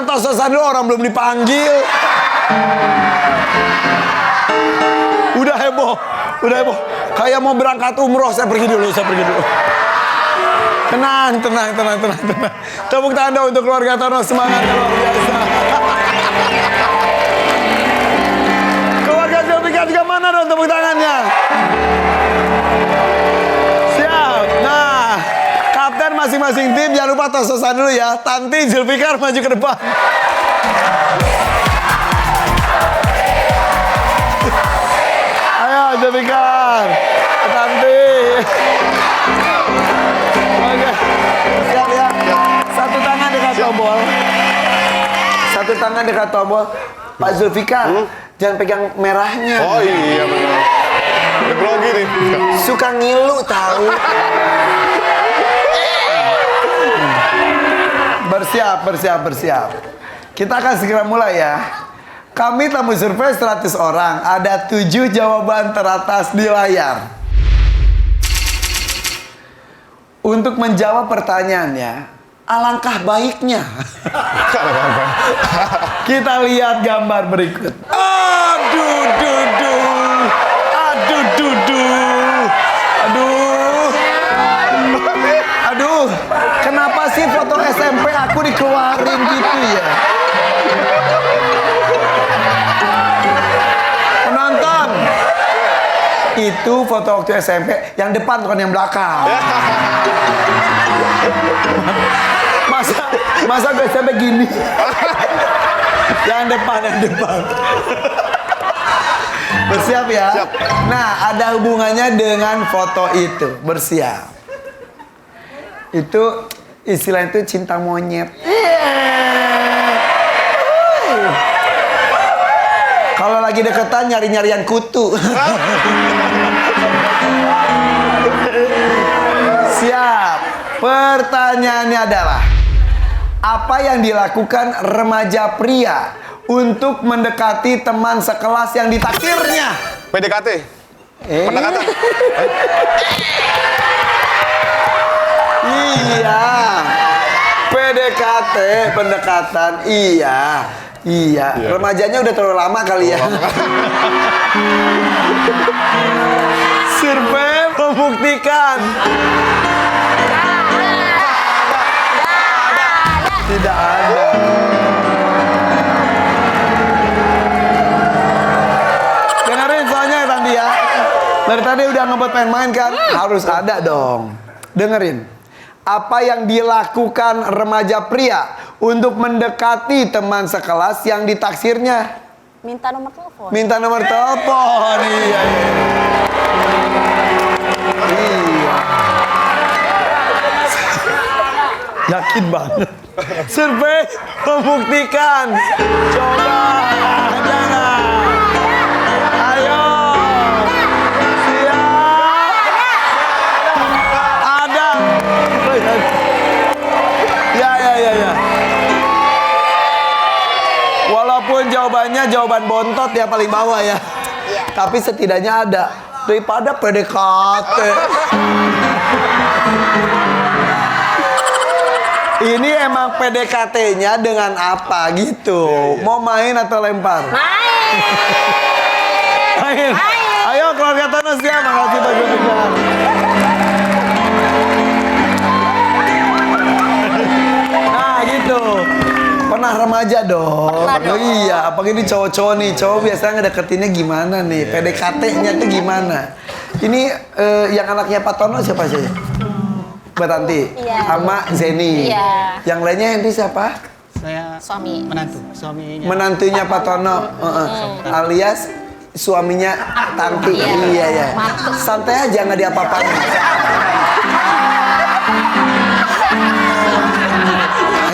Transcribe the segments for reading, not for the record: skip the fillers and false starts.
Jangan tos-tosan dulu, orang belum dipanggil. Udah heboh. Kayak mau berangkat umroh, saya pergi dulu. Tenang. Tepuk tangan dong untuk keluarga Tono, semangat luar biasa. Keluarga Zulfikar juga mana dong tepuk tangannya? Siap. Nah, kapten masing-masing tim jangan lupa tos-tosan dulu ya. Tanti, Zulfikar maju ke depan. Ayo Zulfikar, Tanti. Oke, siap ya. Satu tangan dekat tombol. Pak Zulfikar, jangan pegang merahnya. Oh iya benar. Grogi nih. Suka ngilu tahu. Bersiap. Kita akan segera mulai ya. Kami tamu survei 100 orang. Ada 7 jawaban teratas di layar. Untuk menjawab pertanyaannya, alangkah baiknya kita lihat gambar berikut. Aduh, kenapa sih foto SMP aku dikeluarin gitu ya? Penonton, itu foto waktu SMP yang depan bukan yang belakang. Masa gue sampai gini? Yang depan. Bersiap ya. Siap. Nah, ada hubungannya dengan foto itu. Bersiap. Itu istilah itu cinta monyet. Kalau lagi deketan nyari-nyarian kutu. Siap. Pertanyaannya adalah, apa yang dilakukan remaja pria untuk mendekati teman sekelas yang ditaksirnya? PDKT. Pendekatan. Iya. PDKT, pendekatan. Iya. Remajanya udah terlalu lama kali ya. Survei membuktikan tidak ada. Dengerin soalnya ya Tandi ya. Dari tadi udah ngebet pengen main kan? Harus ada dong. Dengerin. Apa yang dilakukan remaja pria untuk mendekati teman sekelas yang ditaksirnya? Minta nomor telepon. Iya. Yakin banget. Survei membuktikan. Coba. Jangan. Ayo. Siap. Ada. Ya. Walaupun jawabannya jawaban bontot ya paling bawah ya. Tapi setidaknya ada. Daripada PDKT. Ini emang PDKT-nya dengan apa gitu? Mau main atau lempar? Main. Ayo keluarga Tono siap. Makasih Pak Zulfikar. Nah gitu. Pernah remaja dong. Oh iya, apalagi ini cowok-cowok nih. Cowok biasanya ngedeketinnya gimana nih? PDKT-nya tuh gimana? Ini yang anaknya Pak Tono siapa saja? Mbak Tanti, sama Zeni. Iya. Yang lainnya Henry siapa? Saya Suami. suaminya. Menantunya Pak Tono, alias suaminya Tanti. Iya. Santai aja nggak diapa-apain.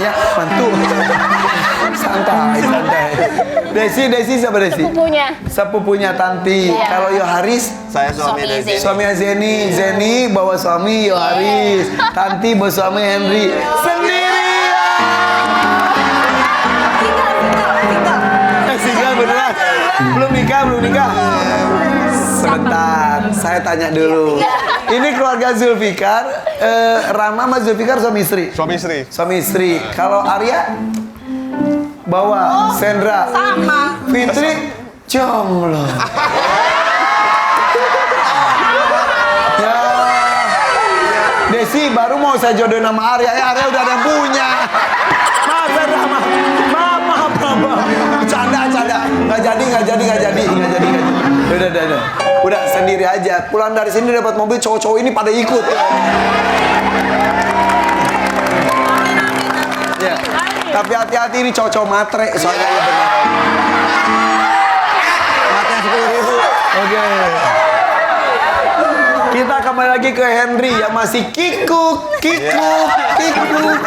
Ayo bantu. Santai. Desi siapa Desi? Sepupunya Tanti. Iya. Kalau Yoharis? Saya suami Desi. Suaminya Zeni bawa suami Yoharis. Tanti bawa suami Henry. Single beneran? Belum nikah? Sebentar, saya tanya dulu. Ini keluarga Zulfikar, Rama sama Zulfikar suami istri? Suami istri. Suami istri. Kalau Arya? Bawa Sandra. Sama. Fitri jomblo. Ya. Desi baru mau saya jodohin sama Arya. Arya udah ada yang punya. Maaf Sandra, maaf. Canda. Nggak jadi. Udah sendiri aja. Pulang dari sini dapat mobil, cowok-cowok ini pada ikut. Ya. Tapi hati-hati ini cowok-cowok matre soalnya ya benar. Matre 10.000. Oke. Kita kembali lagi ke Henry yang masih kikuk.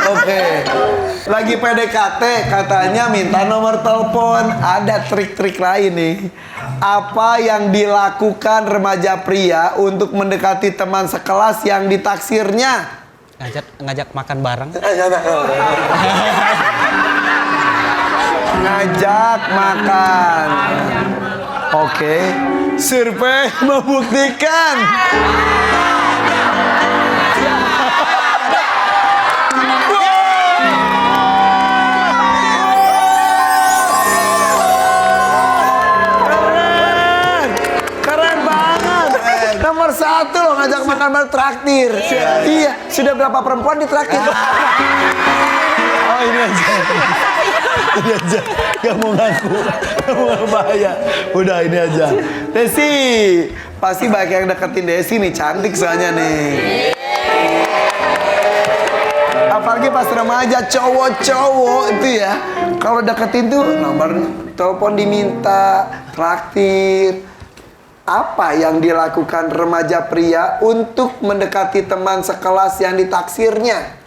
Oke. Lagi PDKT katanya minta nomor telepon. Ada trik-trik lain nih. Apa yang dilakukan remaja pria untuk mendekati teman sekelas yang ditaksirnya? Ngajak makan bareng. Ngajak makan. Oke. Survei membuktikan. Keren banget. Nomor 1 loh ngajak makan bareng traktir. Iya, sudah berapa perempuan ditraktir? Oh ini aja. Gak mau ngaku. Bahaya. Udah ini aja. Desi, pasti banyak yang deketin Desi nih, cantik soalnya nih. Apalagi pas remaja, cowok-cowok itu ya, kalau deketin tuh nomor telepon diminta, traktir. Apa yang dilakukan remaja pria untuk mendekati teman sekelas yang ditaksirnya?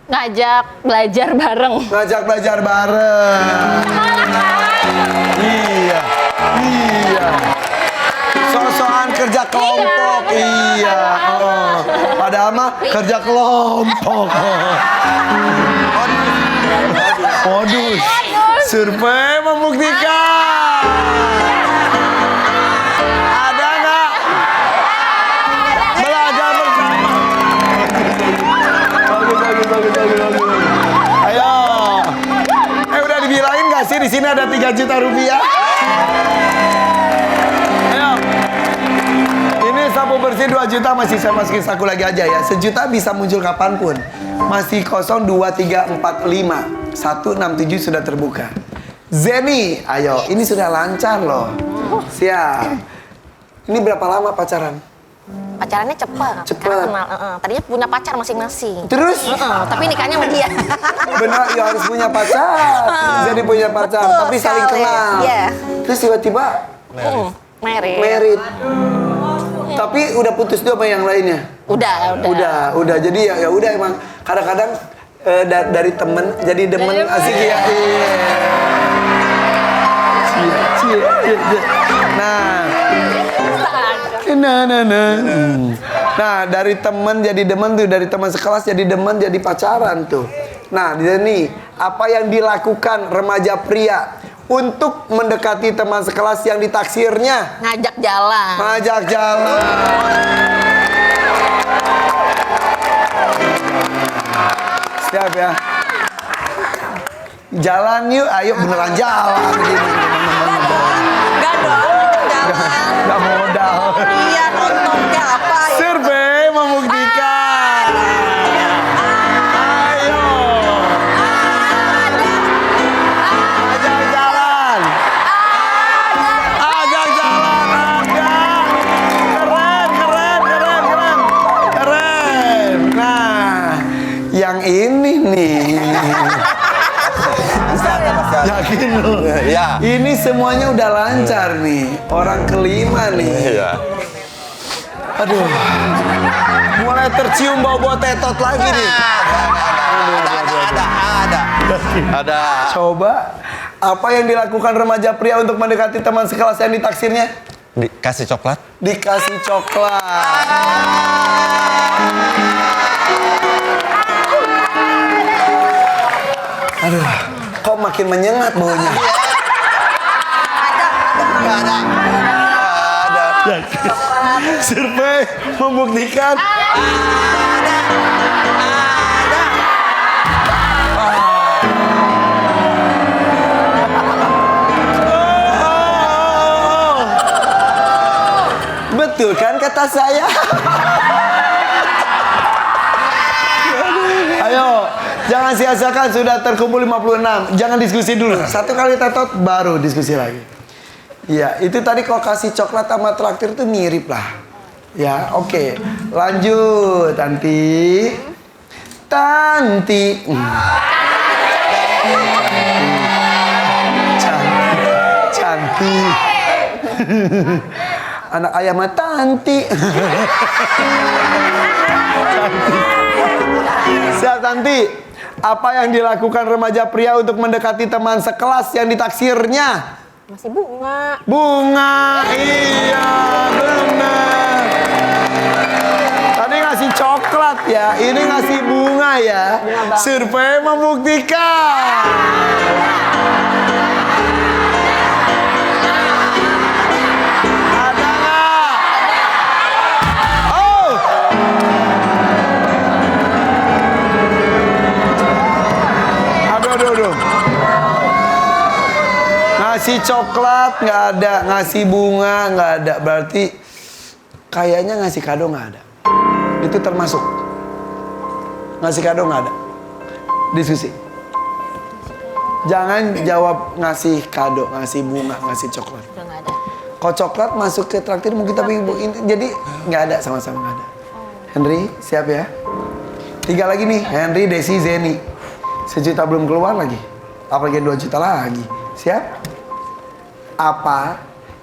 Ngajak belajar bareng. Ngajak belajar bareng. Iya. Sosokan kerja kelompok. Iya. Oh. Padahal mah kerja kelompok. Modus. Survei membuktikan. Ada nggak? Belajar bersama. Bagus. Ayo. Udah dibilangin nggak sih di sini ada 3 juta rupiah? Ayo. Ini sapu bersih 2 juta masih saya masukin saku lagi aja ya. 1 juta bisa muncul kapanpun. Masih kosong 2, 3, 4, 5. 1, 6, 7 sudah terbuka. Zeni, ayo. Ini sudah lancar loh. Siap. Ini berapa lama pacaran? Pacarannya cepat. Cepet. Karena kenal. Tadinya punya pacar masing-masing. Terus? Tapi nikahnya sama dia. Benar, ya harus punya pacar. Jadi punya pacar, Betul tapi saling sekali. kenal. Iya. Terus tiba-tiba Married. Tapi udah putus dia sama yang lainnya. Udah. Jadi ya udah emang kadang-kadang dari temen jadi demen asik ya. Cie. Nah, dari temen jadi demen tuh, dari teman sekelas jadi demen, jadi pacaran tuh. Nah, ini apa yang dilakukan remaja pria untuk mendekati teman sekelas yang ditaksirnya? Ngajak jalan. Siap ya. Jalan yuk, ayo beneran jalan gini. Enggak dong, jalan. Gak modal. Iya, nonton kayak apa ya? Survei membuktikan. Ayo. Ajak jalan. Ada. Keren. Nah, yang ini nih. Yakin lu? Ya. Ini semuanya udah lancar nih. Orang kelima nih. Iya. Aduh. Mulai tercium bau-bau tetot lagi nih. Ada. Coba apa yang dilakukan remaja pria untuk mendekati teman sekelas yang ditaksirnya? Dikasih coklat. Dikasih coklat. Aduh, kok makin menyengat baunya? Ada. Survei membuktikan. Betul kan kata saya? Ayo, jangan sia-siakan sudah terkumpul 56. Jangan diskusi dulu. Satu kali tetot baru diskusi lagi. Iya, itu tadi kalau kasih coklat sama traktir itu mirip lah. Ya, oke. Lanjut, Tanti. Tanti. Cantik. Anak ayam mah Tanti. Siap, Tanti. Apa yang dilakukan remaja pria untuk mendekati teman sekelas yang ditaksirnya? Masih bunga. Bunga. Iya, benar. Tadi ngasih coklat ya, ini ngasih bunga ya. Survei membuktikan. Ada nggak? Oh. Aduh. Ngasih coklat nggak ada, ngasih bunga nggak ada, berarti kayaknya ngasih kado nggak ada. Itu termasuk ngasih kado nggak ada. Diskusi. Jangan jawab ngasih kado, ngasih bunga, ngasih coklat. Udah nggak ada. Kalau coklat masuk ke traktir mungkin tapi jadi nggak ada, sama-sama nggak ada. Henry siap ya? 3 lagi nih, Henry, Desi, Zeni. 1 juta belum keluar lagi, apalagi 2 juta lagi. Siap? Apa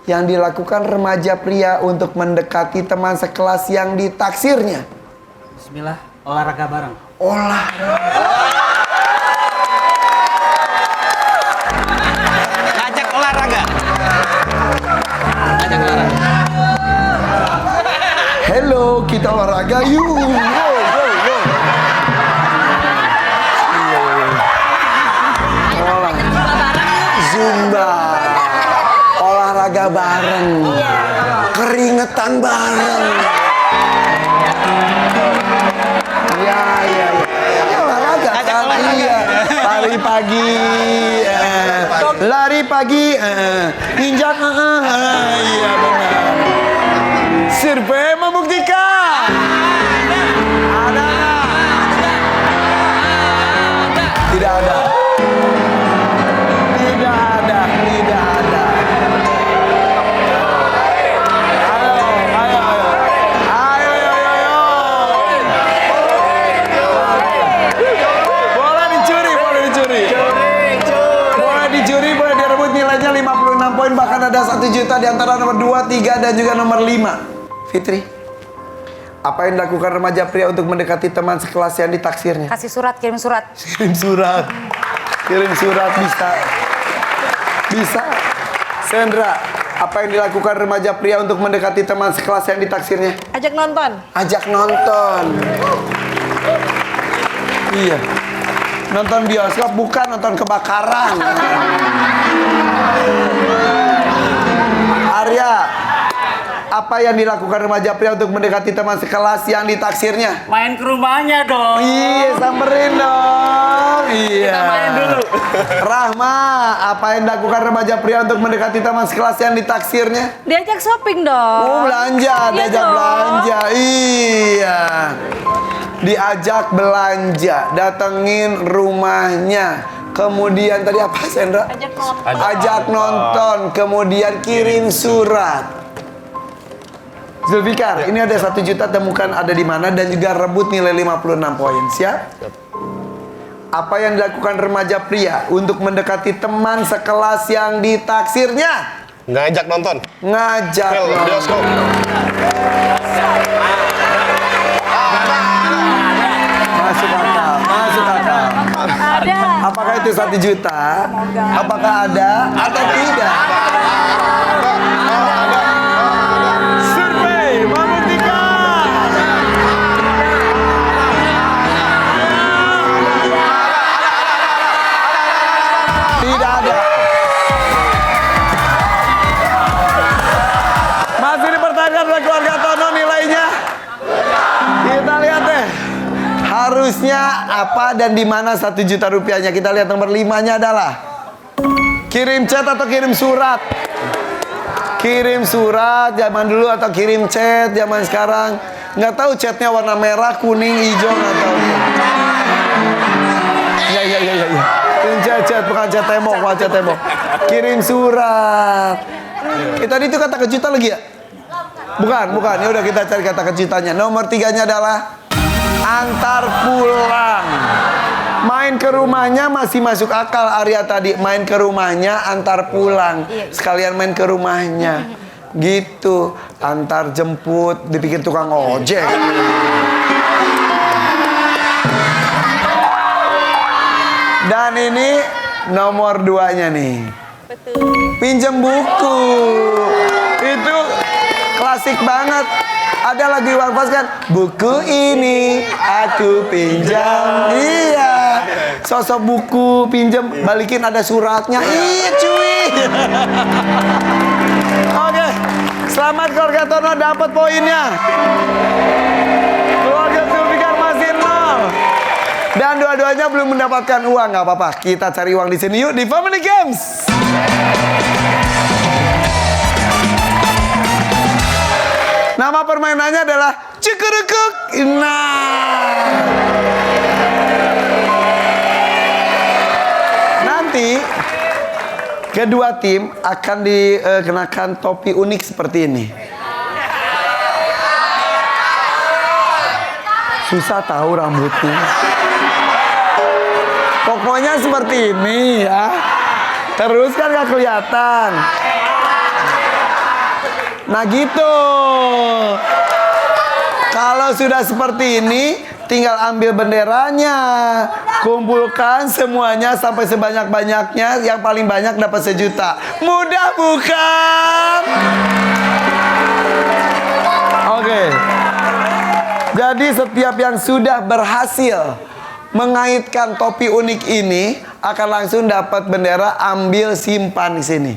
yang dilakukan remaja pria untuk mendekati teman sekelas yang ditaksirnya? Bismillah, olahraga bareng. Ngajak olahraga. Ngajak olahraga. Hello, kita olahraga yuk. Go. Zumba. Olahraga bareng. Keringetan bareng. Iya. Olahraga kan? Iya. Lari pagi. Lari pagi. Injak. Iya benar. Survei membuktikan. Ada nggak? Tidak ada. Boleh dicuri. Boleh dicuri, boleh direbut, nilainya 56 poin, bahkan ada 1 juta di antara nomor 2, 3 dan juga nomor 5. Fitri, apa yang dilakukan remaja pria untuk mendekati teman sekelas yang ditaksirnya? Kasih surat, kirim surat. Kirim surat bisa. Sandra, apa yang dilakukan remaja pria untuk mendekati teman sekelas yang ditaksirnya? Ajak nonton. Ajak nonton. Iya. Nonton bioskop bukan nonton kebakaran. Arya, apa yang dilakukan remaja pria untuk mendekati teman sekelas yang ditaksirnya? Main ke rumahnya dong. Iya, samperin dong. Iya. Kita main dulu. Rahma, apa yang dilakukan remaja pria untuk mendekati teman sekelas yang ditaksirnya? Diajak shopping dong. Oh, belanja, Iya diajak dong. belanja. Iya. Diajak belanja, datengin rumahnya. Kemudian tadi apa, Sandra? Ajak nonton. Ajak nonton, kemudian kirim surat. Zulfikar, ini ada 1 juta, temukan ada di mana dan juga rebut nilai 56 poin. Siap? Apa yang dilakukan remaja pria untuk mendekati teman sekelas yang ditaksirnya? Ngajak nonton. Ngajak Film nonton. bioskop. Masuk akal. Ada. Apakah itu 1 juta? Apakah ada atau tidak? Survei membuktikan. Tidak ada. Masih dipertahankan oleh keluarga Tono nilainya. Kita lihat deh. Harusnya apa dan di mana 1 juta rupiahnya? Kita lihat nomor 5-nya adalah kirim chat atau kirim surat. Kirim surat zaman dulu atau kirim chat zaman sekarang. Nggak tahu chatnya warna merah, kuning, hijau, nggak tahu. Ya. Kirim chat, bukan chat tembok, bukan chat tembok. Kirim surat. Tadi itu kata kejutan lagi ya? Bukan. Ya udah kita cari kata kejutannya. Nomor 3-nya adalah antar pulang. Main ke rumahnya masih masuk akal Arya tadi. Main ke rumahnya antar pulang. Sekalian main ke rumahnya. Gitu. Antar jemput. Dipikir tukang ojek. Dan ini nomor 2-nya nih. Pinjam buku. Itu klasik banget. Ada lagu Iwan Fals kan, buku ini aku pinjam. Iya. Sosok buku pinjam, balikin ada suratnya. Iya cuy. Oke. Selamat keluarga Tono dapat poinnya. Keluarga Zulfikar masih 0. Dan dua-duanya belum mendapatkan uang. Nggak apa-apa. Kita cari uang di sini yuk di Family Games. Nama permainannya adalah Cukurukuk. Nah. Nanti kedua tim akan dikenakan topi unik seperti ini. Susah tahu rambutnya. Pokoknya seperti ini ya. Terus kan gak kelihatan. Nah gitu. Kalau sudah seperti ini, tinggal ambil benderanya, kumpulkan semuanya sampai sebanyak-banyaknya. Yang paling banyak dapat 1 juta. Mudah bukan? Oke. Jadi setiap yang sudah berhasil mengaitkan topi unik ini akan langsung dapat bendera. Ambil simpan di sini.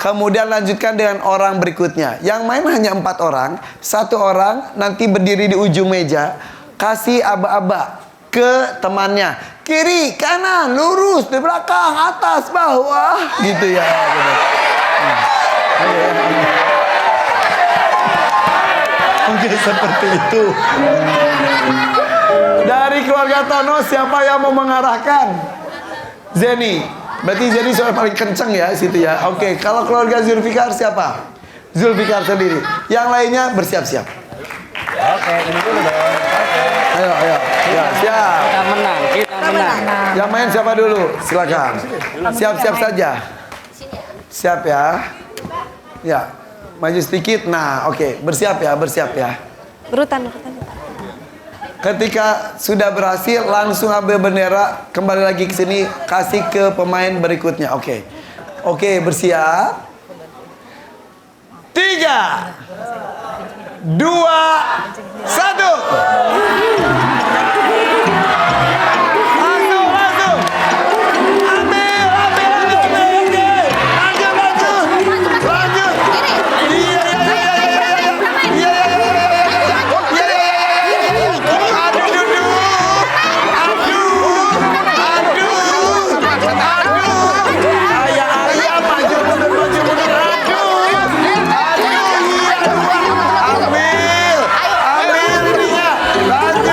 Kemudian lanjutkan dengan orang berikutnya. Yang main hanya 4 orang. 1 orang nanti berdiri di ujung meja, kasih aba-aba ke temannya. Kiri, kanan, lurus, di belakang, atas, bawah. Gitu ya. Oke, seperti itu. Dari keluarga Tono, siapa yang mau mengarahkan? Zeni. Berarti Zeni soal paling kenceng ya situ ya. Oke, kalau keluarga Zulfikar siapa? Zulfikar sendiri. Yang lainnya bersiap-siap. Oke, ini dulu dong. Ayo. Ya, siap. Kita menang. Yang main siapa dulu? Silakan. Siap-siap saja. Siap ya. Ya, maju sedikit. Nah, oke. Bersiap ya. Berutan. Ketika sudah berhasil, langsung ambil bendera, kembali lagi ke sini, kasih ke pemain berikutnya. Oke, bersiap. 3, 2, 1. Langsung. Ambil. Lanjut. Iya. Lanjut.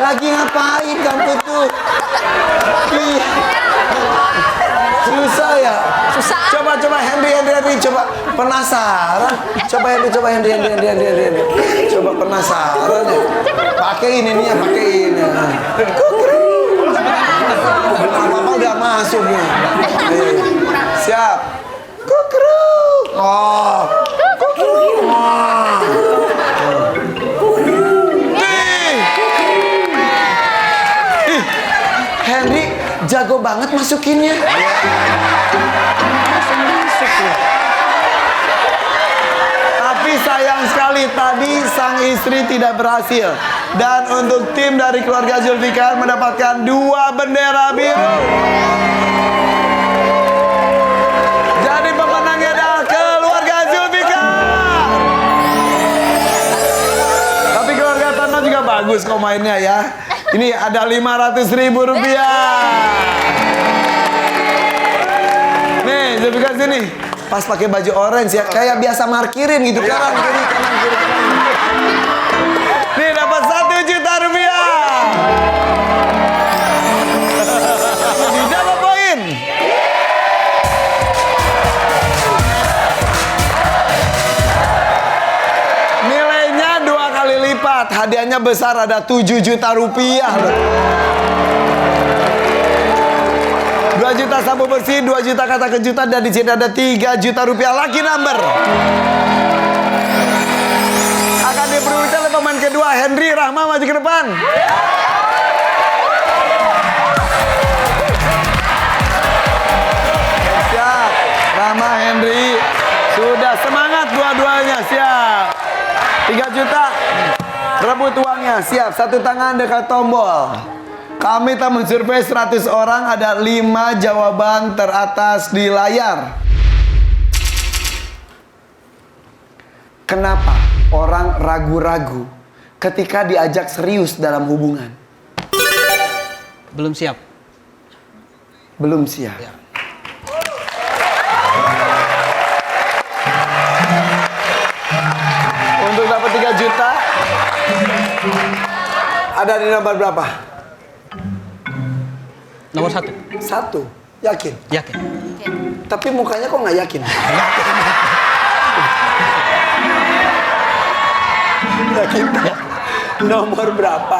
Lagi ngapain kamu tuh? Ih. Susah ya? Susah. Coba Henry, coba penasaran. Coba Henry. Coba penasaran ya. Pakein ininya, pakein. Apa udah masuk nih. Siap. Kukru. Oh. Henry jago banget masukinnya. Tapi sayang sekali tadi sang istri tidak berhasil. Dan untuk tim dari keluarga Zulfikar mendapatkan 2 bendera biru. Jadi pemenangnya adalah keluarga Zulfikar. Tapi keluarga Tono juga bagus kok mainnya ya. Ini ada 500.000 rupiah. Nih, Zulfikar sini. Pas pakai baju orange ya, kayak biasa markirin gitu, kanan kiri. Nih dapat 1 juta rupiah. Dapat poin. Nilainya 2 kali lipat. Hadiahnya besar, ada 7 juta rupiah loh. 2 juta sabu bersih, 2 juta kata kejutan, dan di sini ada 3 juta rupiah lucky number. Akan diperoleh oleh pemain kedua, Henry Rahma, maju ke depan. Siap, Rahma, Henry. Sudah semangat dua-duanya, siap. 3 juta, rebut uangnya, siap. Satu tangan dekat tombol. Kami telah mensurvei 100 orang, ada 5 jawaban teratas di layar. Kenapa orang ragu-ragu ketika diajak serius dalam hubungan? Belum siap. Belum siap. Ya. Untuk dapat 3 juta, ada di nomor berapa? Nomor 1. 1. Yakin? Yakin. Tapi mukanya kok nggak yakin? Yakin? Nomor berapa?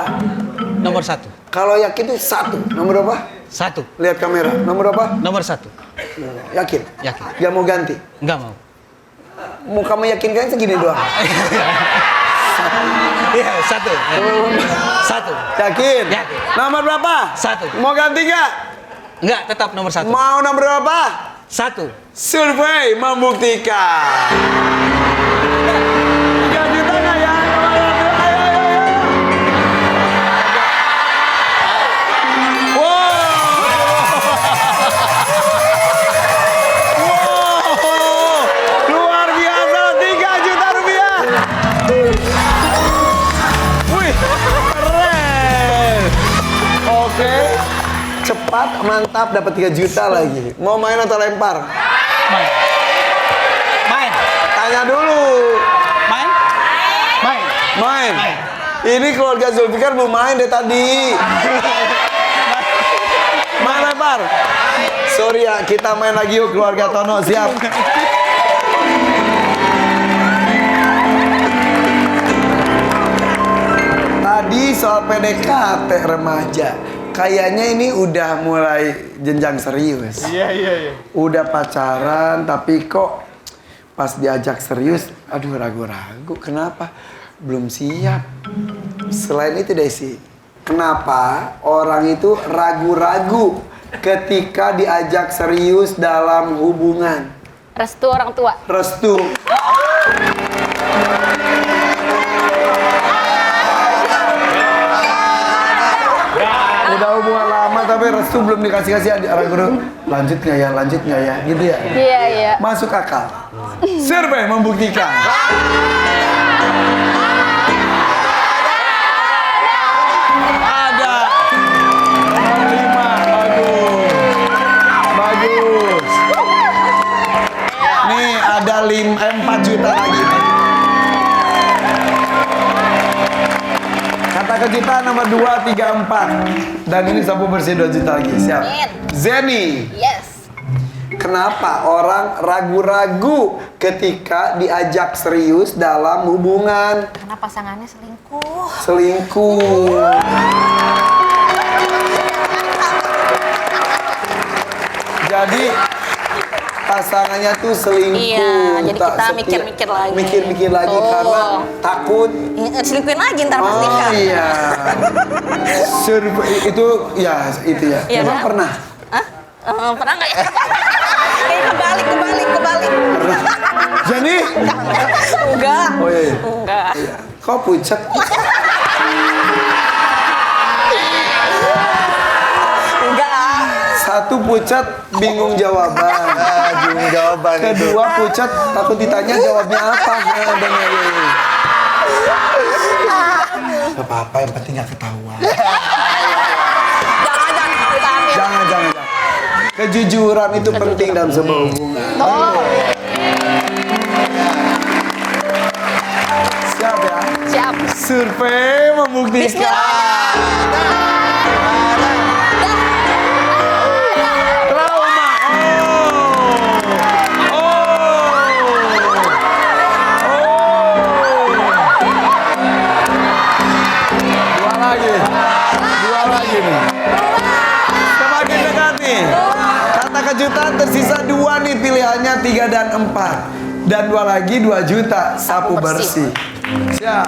Nomor 1. Kalau yakin itu 1. Nomor berapa? 1. Lihat kamera. Nomor berapa? Nomor 1. Yakin? Yakin. Gak mau ganti? Enggak mau. Muka meyakinkan segini doang. Iya, 1. 1. Yakin? Yakin. Nomor berapa? 1. Mau ganti nggak? Enggak, tetap nomor 1. Mau nomor berapa? 1. Survei membuktikan. 3 juta nggak ya? Ayo. Wow, luar biasa, 3 juta rupiah. Wih, keren. Oke, cepat, mantap, dapat 3 juta lagi. Mau main atau lempar? Main. Main. Tanya dulu. Main. Main. Main. Ini keluarga Zulfikar belum main deh tadi. Main lempar. Sorry ya, kita main lagi yuk keluarga Tono, siap. Tadi soal PDKT remaja. Kayaknya ini udah mulai jenjang serius. Iya. Udah pacaran tapi kok pas diajak serius, aduh ragu-ragu. Kenapa? Belum siap. Selain itu Desi, kenapa orang itu ragu-ragu ketika diajak serius dalam hubungan? Restu orang tua. Restu. Udah hubungan lama tapi restu belum dikasih-kasih, ragu-ragu. Lanjut nggak ya, gitu ya? Iya. Masuk akal. Survei membuktikan. Ada. Nomor 5, bagus. Nih ada 4 juta lagi. Kata kejutan nomor 2, 3, 4. Dan ini sapu bersih 2 juta lagi. Siap. Amin. Zeni. Yes. Kenapa orang ragu-ragu ketika diajak serius dalam hubungan? Karena pasangannya selingkuh. Selingkuh. Jadi pasangannya tuh selingkuh. Iya, jadi tak kita setia. mikir-mikir lagi. Mikir-mikir lagi Betul. karena takut. Selingkuhin lagi ntar pasti Oh kan. iya. Itu ya itu ya. Iya, Emang kan? pernah? Hah? Pernah nggak ya? Kayak kebalik. Jadi? Enggak. Oh iya. Enggak. Kok pucat? Enggak. Satu pucat bingung jawaban. Bingung jawaban itu. Kedua pucat takut ditanya jawabnya apa. Nah, bener. Gak apa-apa, yang penting gak ketahuan. Jangan. Kejujuran itu penting dalam sebuah hubungan. Siap ya? Siap. Survei membuktikan trauma. Dua lagi nih. Semakin dekat nih. Kata kejutan tersisa 2 nih, pilihannya 3 dan 4. Dan 2 lagi 2 juta sapu bersih. Siap.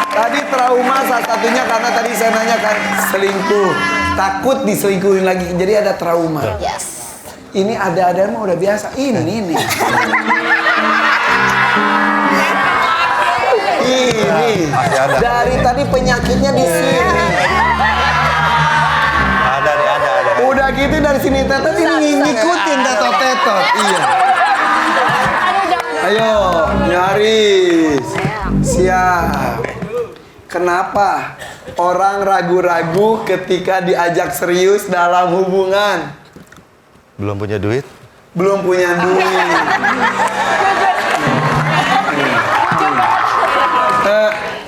Tadi trauma salah satunya karena tadi saya nanya kan selingkuh, takut diselingkuhin lagi, jadi ada trauma. Yes. Ini ada mah udah biasa. Ini nih. Ini Masih ada. dari tadi penyakitnya di sini. Ada. Udah gitu dari sini tetot ini ngikutin tetot. Iya. Ayo, nyaris. Siap. Kenapa orang ragu-ragu ketika diajak serius dalam hubungan? Belum punya duit? Belum punya duit.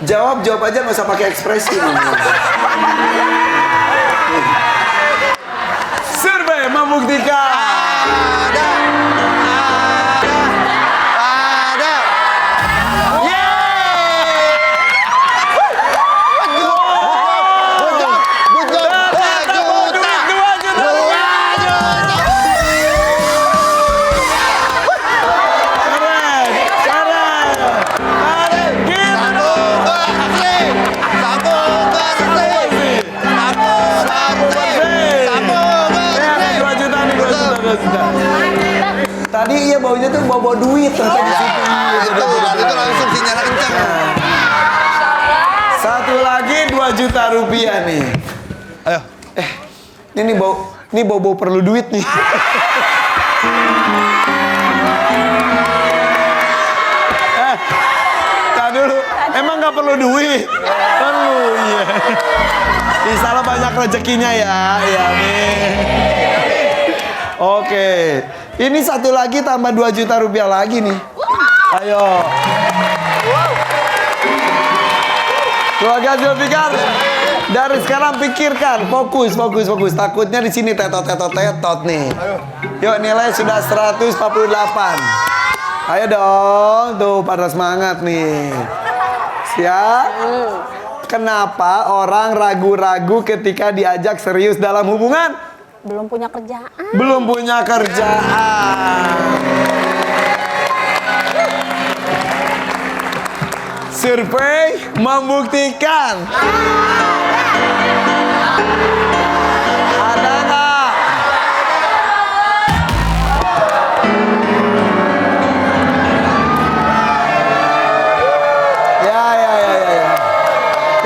Jawab aja, nggak usah pakai ekspresi. Survei membuktikan. Ada. Tadi iya baunya tuh bau duit ternyata di situ. Itu langsung sinyalnya kencang. Satu lagi 2 juta rupiah nih. Ayo. Ini bau perlu duit nih. Tahan dulu. Emang nggak perlu duit? Perlu, iya. Di sana banyak rezekinya ya, iya nih. Oke, ini satu lagi tambah 2 juta rupiah lagi nih. Ayo. Keluarga Zulfikar, dari sekarang pikirkan, fokus. Takutnya di sini tetot nih. Yuk, nilai sudah 148. Ayo dong, tuh pada semangat nih. Siap? Kenapa orang ragu-ragu ketika diajak serius dalam hubungan? Belum punya kerjaan. Belum punya kerjaan. Survei membuktikan. Ada nggak? Ya.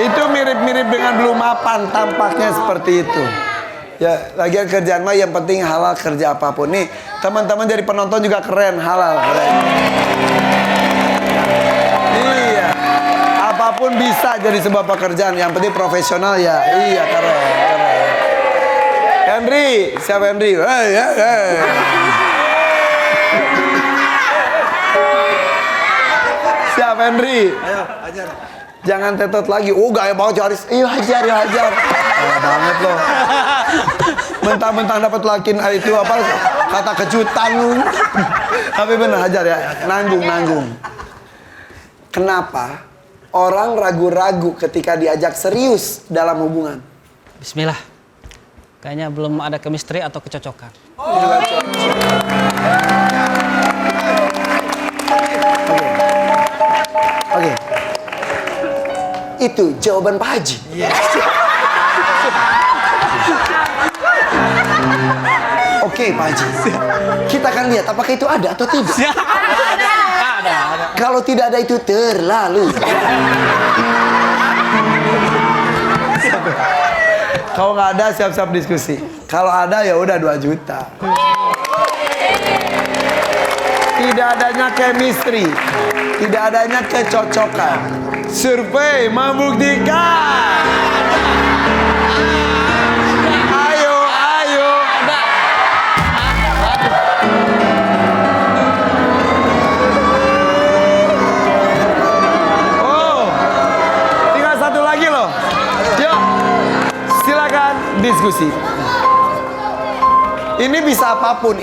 Itu mirip-mirip dengan belum mapan, tampaknya seperti itu. Ya, lagian kerjaan mah yang penting halal, kerja apapun. Nih, teman-teman dari penonton juga keren, halal, keren. Iya. Apapun bisa jadi sebuah pekerjaan, yang penting profesional ya. Iya, keren. Henry, siapa Henry? Hey. Siap Henry. Ayo, ajar. Jangan tetot lagi. Oh gaya banget Haris. Iya hajar, ya hajar. Gaya banget loh. Mentang-mentang dapat lakin itu apa kata kejutan lu. Tapi bener hajar ya. Nanggung. Kenapa orang ragu-ragu ketika diajak serius dalam hubungan? Bismillah. Kayaknya belum ada chemistry atau kecocokan. Oke. Itu jawaban Pak Haji. Oke, Pak Haji. Kita akan lihat apakah itu ada atau tidak. Ada. Kalau tidak ada itu terlalu. Kalau nggak ada siap-siap diskusi. Kalau ada ya udah 2 juta. Tidak adanya chemistry, tidak adanya kecocokan. Survei membuktikan. Ayo. Oh, tinggal 1 lagi loh. Yuk, silakan diskusi. Ini bisa apapun,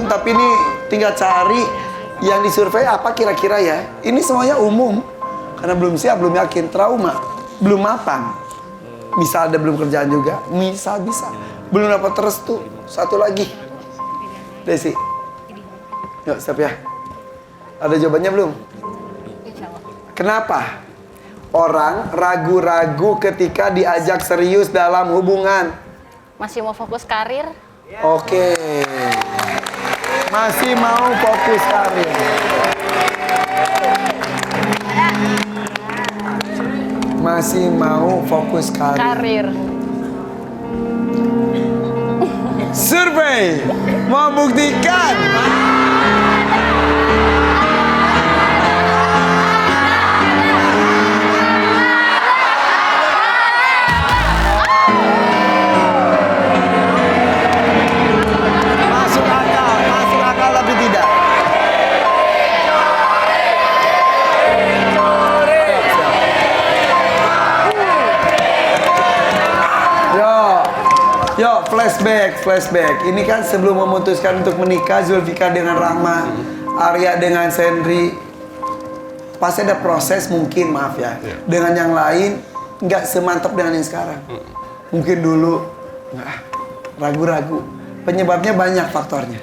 tapi ini tinggal cari yang disurvei apa kira-kira ya. Ini semuanya umum, karena belum siap, belum yakin, trauma, belum mapan. Bisa ada belum kerjaan juga, bisa. Belum dapat restu, 1 lagi. Desi, yuk siap ya. Ada jawabannya belum? Kenapa orang ragu-ragu ketika diajak serius dalam hubungan? Masih mau fokus karir? Oke. Masih mau fokus karir. Masih mau fokus karir. Survei membuktikan. Masuk akal tapi tidak. Yo, flashback. Ini kan sebelum memutuskan untuk menikah, Zulfikar dengan Rahma, Arya dengan Sendri, pasti ada proses mungkin, maaf ya. Dengan yang lain nggak semantap dengan yang sekarang. Mungkin dulu nggak, ragu-ragu. Penyebabnya banyak faktornya.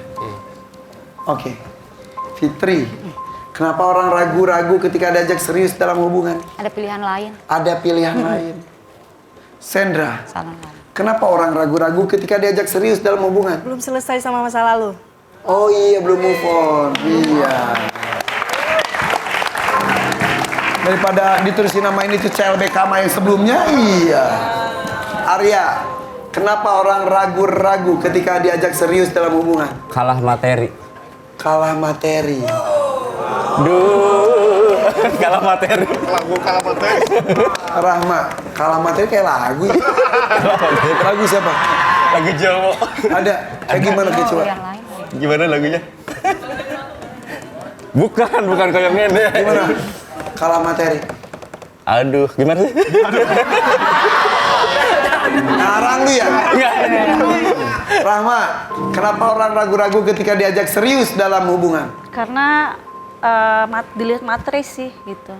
Oke. Fitri, kenapa orang ragu-ragu ketika diajak serius dalam hubungan? Ada pilihan lain. Ada pilihan lain. Sandra, Salah lain. kenapa orang ragu-ragu ketika diajak serius dalam hubungan? Belum selesai sama masa lalu. Oh iya, belum move on. Iya. Daripada diterusin nama ini tuh CLBK sama yang sebelumnya, iya. Arya, kenapa orang ragu-ragu ketika diajak serius dalam hubungan? Kalah materi. Kalah materi. Duh, kalah materi. Rahma, kalah materi kayak lagu ya. Lagu siapa? Lagu Jawa. Ada. Kayak gimana kayak coba? Yang lain. Gimana lagunya? Bukan kayak ngene. Gimana? Kalah materi. Aduh, gimana sih? Ngarang lu ya? Enggak. Rahma, kenapa orang ragu-ragu ketika diajak serius dalam hubungan? Karena dilihat materi sih gitu.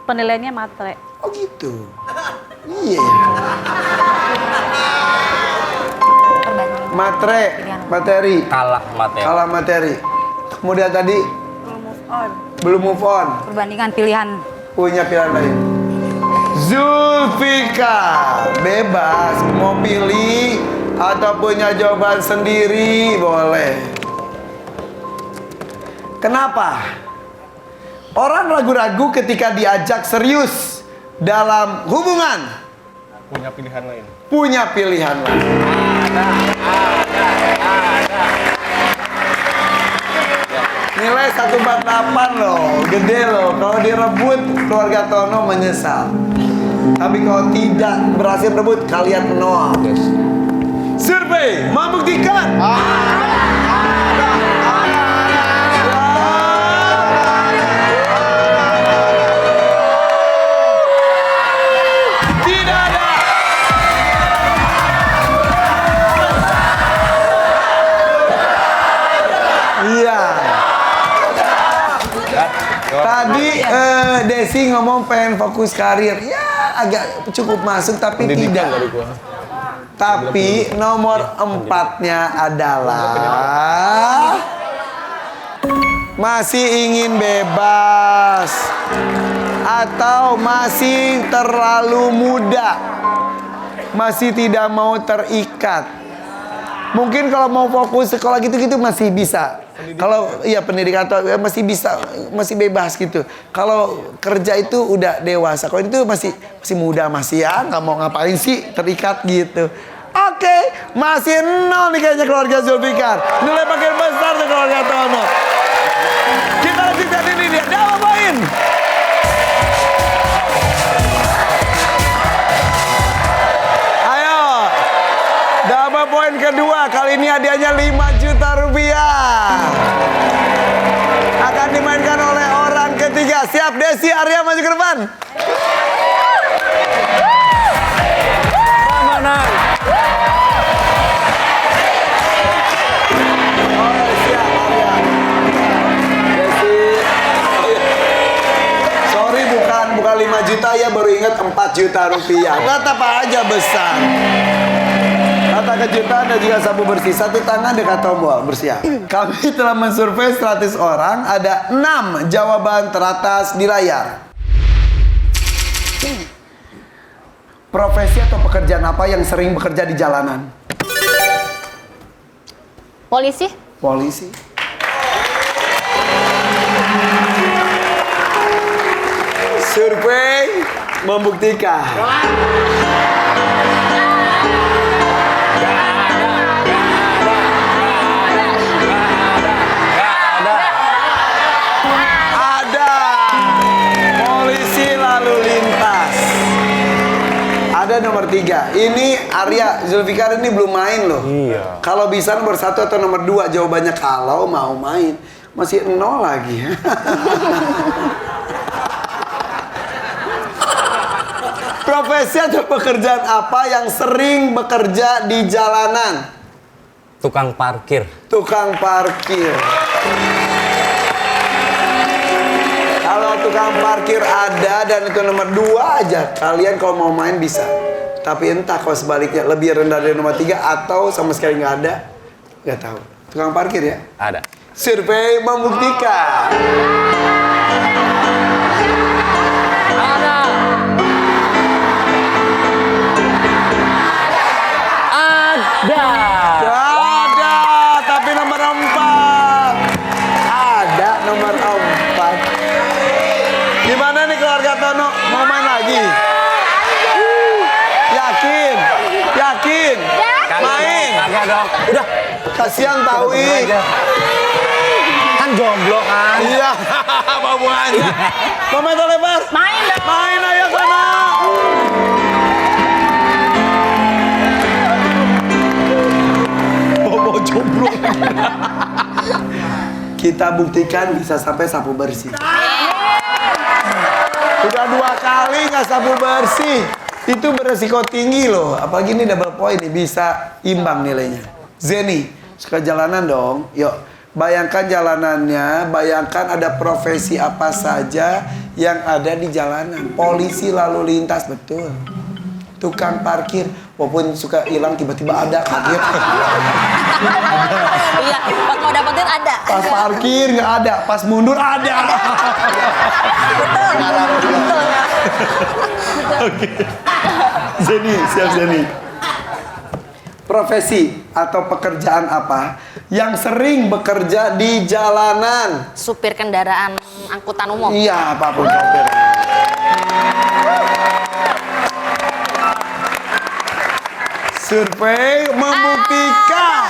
Penilaiannya materi. Oh gitu. Iya. Materi. Kalah materi. Kalah materi. Kemudian tadi belum move on. Perbandingan pilihan. Punya pilihan lain. Zulfikar bebas mau pilih atau punya jawaban sendiri boleh. Kenapa? Orang ragu-ragu ketika diajak serius dalam hubungan. Punya pilihan lain. Punya pilihan lain. Nilai 148 loh, gede loh. Kalau direbut keluarga Tono menyesal. Tapi kalau tidak berhasil rebut, kalian menolak. Survei membuktikan. Desi ngomong pengen fokus karir. Ya agak cukup masuk tapi tidak. Tapi nomor 4-nya adalah masih ingin bebas atau masih terlalu muda, masih tidak mau terikat. Mungkin kalau mau fokus sekolah gitu-gitu masih bisa. Kalau iya pendidikan atau masih bisa, masih bebas gitu. Kalau kerja itu udah dewasa. Kalau itu masih muda, masih ya nggak mau ngapain sih, terikat gitu. Oke, masih 0 nih kayaknya keluarga Zulfikar. Nilai makin besar tuh keluarga Tono. Kita lanjutkan ini dia, double poin. Ayo, double poin kedua. Kali ini hadiahnya 5 juta rupiah. Akan dimainkan oleh orang ketiga. Siap Desi, Arya maju ke depan. Keamanan. Sorry bukan 5 juta ya, baru ingat 4 juta rupiah. Tetap aja besar. Kata kejutan dan juga sapu bersih. Satu tangan dekat tombol, bersiap. Kami telah mensurvei 100 orang. Ada 6 jawaban teratas di layar. Profesi atau pekerjaan apa yang sering bekerja di jalanan? Polisi? Polisi. Survei membuktikan. Ada. Polisi lalu lintas. Ada nomor 3. Ini Arya Zulfikar ini belum main loh. Iya. Kalau bisa nomor 1 atau nomor 2, jawabannya kalau mau main. Masih 0 lagi. Profesi atau pekerjaan apa yang sering bekerja di jalanan? Tukang parkir. Tukang parkir. Kalau tukang parkir ada dan itu nomor 2 aja, kalian kalau mau main bisa. Tapi entah kalau sebaliknya lebih rendah dari nomor 3 atau sama sekali nggak ada, nggak tahu. Tukang parkir ya? Ada. Survei membuktikan. Ada, tapi nomor 4. Ada nomor 4. Gimana nih keluarga Tono? Mau main lagi? Yakin? Yakin? Main? Kagak dong. Udah. Kasihan Tawi. Kan jomblo kan. Iya, apa hubungannya? Mau main atau lebar? Main dong. Main ayo sana. Bobo jomblo. Kita buktikan bisa sampai sapu bersih. Udah 2 kali nggak sapu bersih. Itu beresiko tinggi loh. Apalagi ini double point nih, bisa imbang nilainya. Zeni, suka jalanan dong. Yuk, bayangkan jalanannya. Bayangkan ada profesi apa saja yang ada di jalanan. Polisi lalu lintas, betul. Tukang parkir, walaupun suka hilang tiba-tiba ada, kaget. Iya, pas mau dapetin ada. Pas parkir nggak ada, pas mundur ada. Betul. Oke. Zeni, siap Zeni. Profesi atau pekerjaan apa yang sering bekerja di jalanan? Supir kendaraan angkutan umum. Iya, apapun sopir. Survei membuktikan.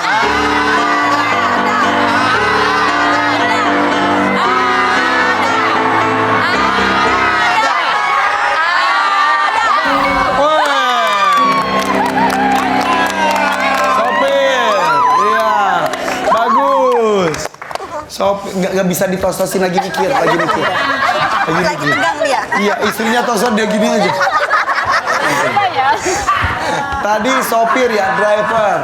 Nggak bisa ditostosin lagi mikir. Lagi tegang dia. Iya, istrinya tosot dia gini aja. Apa ya? Tadi sopir ya, driver.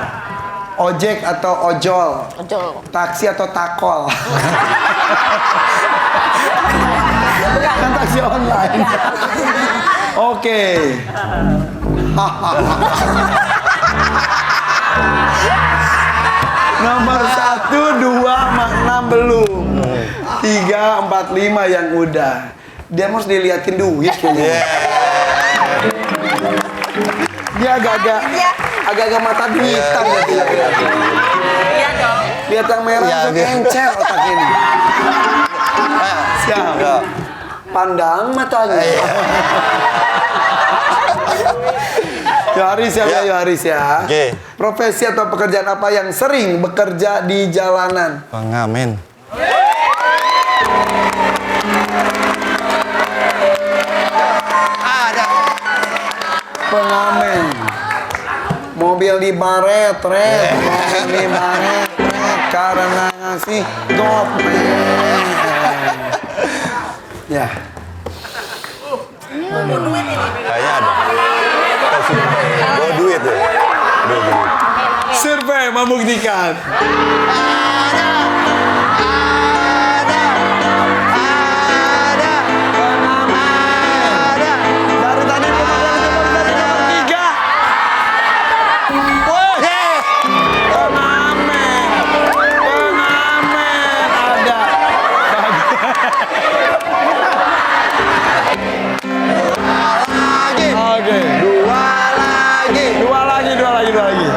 Ojek atau ojol. Ojol. Taksi atau takol. Kan taksi online. Oke. Nomor 1, 2, 6 belum. 3, 4, 5 yang udah. Dia harus diliatin duit kayaknya. Dia agak-agak mata duitan gitu ya. Iya dong. Lihat yang merah langsung encer otak ini. Siap. Pandang matanya. Yo Haris ya, yo Haris ya. Oke. Profesi atau pekerjaan apa yang sering bekerja di jalanan? Pengamen. Pengamen. Mobil di baret, mobil di baret, karena ngasih gopeng. Ya. Kayaknya ada. Bawa duit ya. Bawa duit. Survei membuktikan. Dari tadi pengamen itu nomor 3. Pengamen ada. Oke. Dua lagi.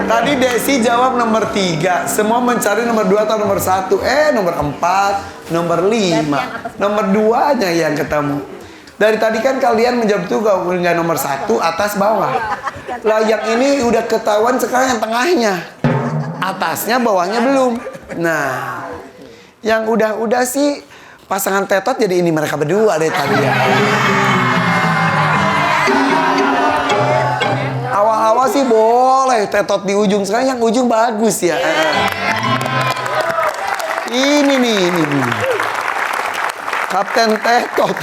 Tadi Desi jawab nomor 3. Semua mencari nomor 2 atau nomor 1. Nomor 4, nomor 5. Nomor 2-nya yang ketemu. Dari tadi kan kalian menjawab tuh nggak nomor 1, atas bawah. Lah yang ini udah ketahuan sekarang yang tengahnya. Atasnya bawahnya belum. Nah, yang udah sih pasangan tetot jadi ini mereka berdua dari tadi ya. Awal-awal sih boleh tetot di ujung, sekarang yang ujung bagus ya. Ini nih. Kapten Tetot.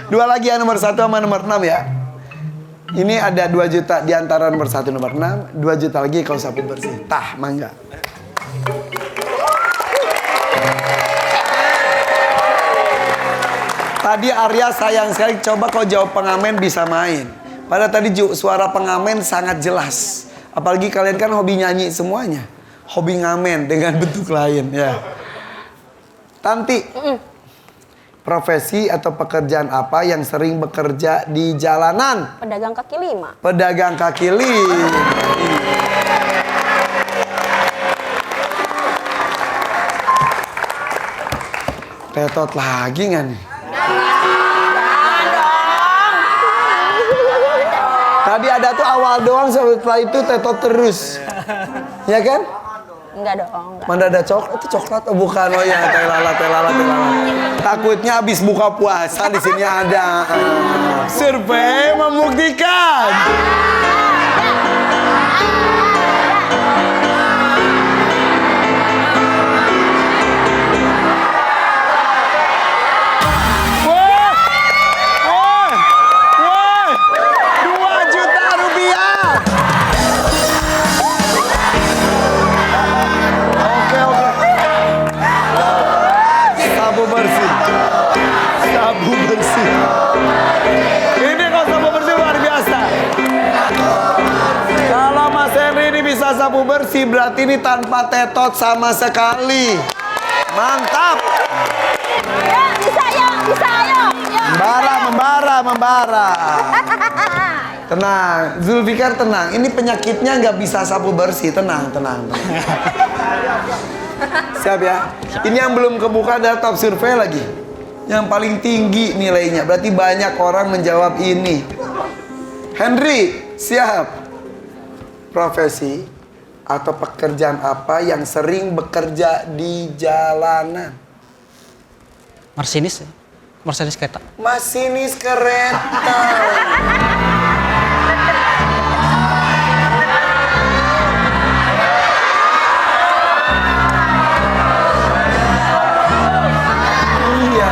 2 lagi ya, nomor 1 sama nomor 6 ya. Ini ada 2 juta di antara nomor 1 nomor 6, 2 juta lagi kalau sapu bersih. Tah, mangga. Tadi Arya sayang sekali, coba kau jawab pengamen bisa main. Padahal tadi suara pengamen sangat jelas. Apalagi kalian kan hobi nyanyi semuanya. Hobi ngamen dengan bentuk lain ya. Tanti, profesi atau pekerjaan apa yang sering bekerja di jalanan? Pedagang kaki 5. Pedagang kaki lima. Tetot lagi nggak nih? Tadi ada tuh awal doang, setelah itu tetot terus. Ya kan? Enggak dong. Enggak. Mana ada coklat? Itu coklat? Oh bukan, oh ya teh lalat. Takutnya habis buka puasa di sini ada. Survei membuktikan. Woi, 2 juta rupiah. Oke. Sabu bersih. Ini kok sabu bersih luar biasa. Kalau Mas Henry ini bisa sabu bersih, berarti ini tanpa tetot sama sekali. Mantap. Bisa ayo. Membara. Tenang, Zulfikar tenang. Ini penyakitnya nggak bisa sapu bersih. Tenang. Siap ya. Ini yang belum kebuka adalah top survei lagi. Yang paling tinggi nilainya. Berarti banyak orang menjawab ini. Henry, siap. Profesi atau pekerjaan apa yang sering bekerja di jalanan? Marsinis kereta. Masinis kereta. Iya.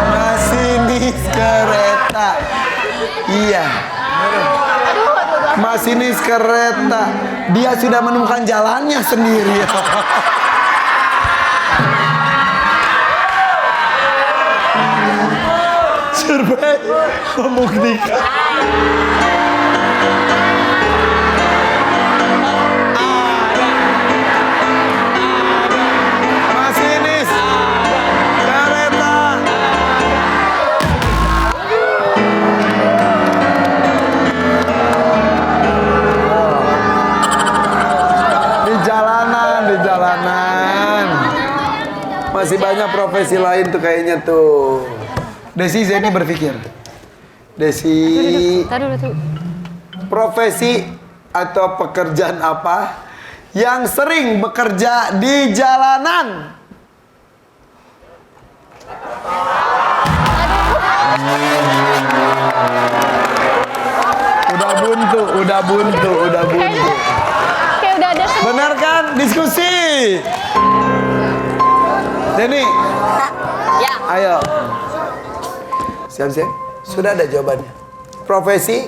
Masinis kereta. Iya. Masinis kereta. Dia sudah menemukan jalannya sendiri. Survei membuktikan. Masinis kereta. Di jalanan. Masih banyak profesi lain tuh kayaknya tuh. Desi, Zeni berpikir. Desi, profesi atau pekerjaan apa yang sering bekerja di jalanan? Udah buntu. Kayak udah ada semua. Benar kan? Diskusi. Zeni, Ya. ayo. Siap-siap. Sudah ada jawabannya. Profesi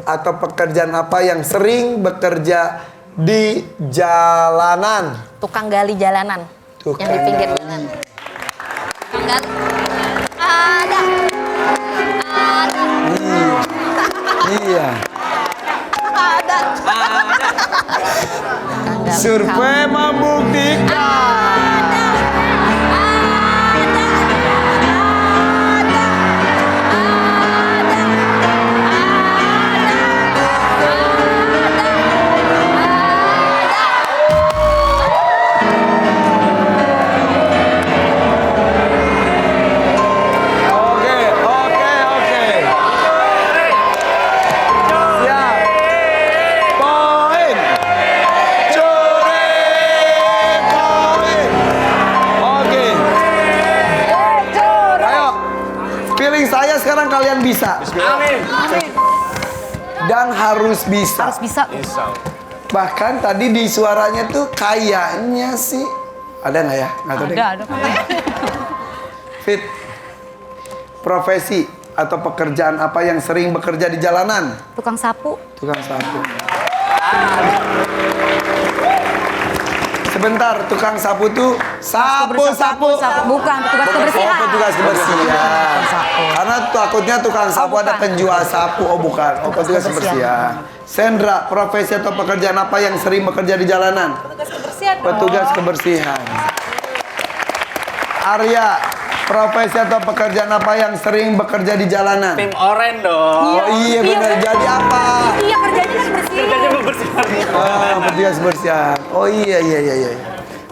atau pekerjaan apa yang sering bekerja di jalanan? Tukang gali jalanan. Tukang Yang di pinggir gali. jalan. Tukang gali. Ada. Iya. Ada. Survei membuktikan. Oke. Siap. Poin. Curi poin. Oke. Ayo. Feeling saya sekarang kalian bisa. Dan harus bisa. Harus bisa. Bahkan tadi di suaranya tuh kayaknya sih ada nggak ya? Nggak tahu deh. Ada. Fit. Profesi atau pekerjaan apa yang sering bekerja di jalanan? Tukang sapu. Tukang sapu. Sebentar, tukang sapu tuh sapu. Bukan, petugas kebersihan. Oh, petugas kebersihan. Sapu. Karena takutnya tukang sapu ada bukan. penjual sapu. Oh bukan, oh petugas kebersihan. Sendra, profesi atau pekerjaan apa yang sering bekerja di jalanan? Petugas kebersihan. Petugas kebersihan. Arya, profesi atau pekerjaan apa yang sering bekerja di jalanan? Tim oren dong. Oh iya benar. Jadi apa? Iya, kerjanya kan bersihin. Ah, petugas kebersihan. Oh iya.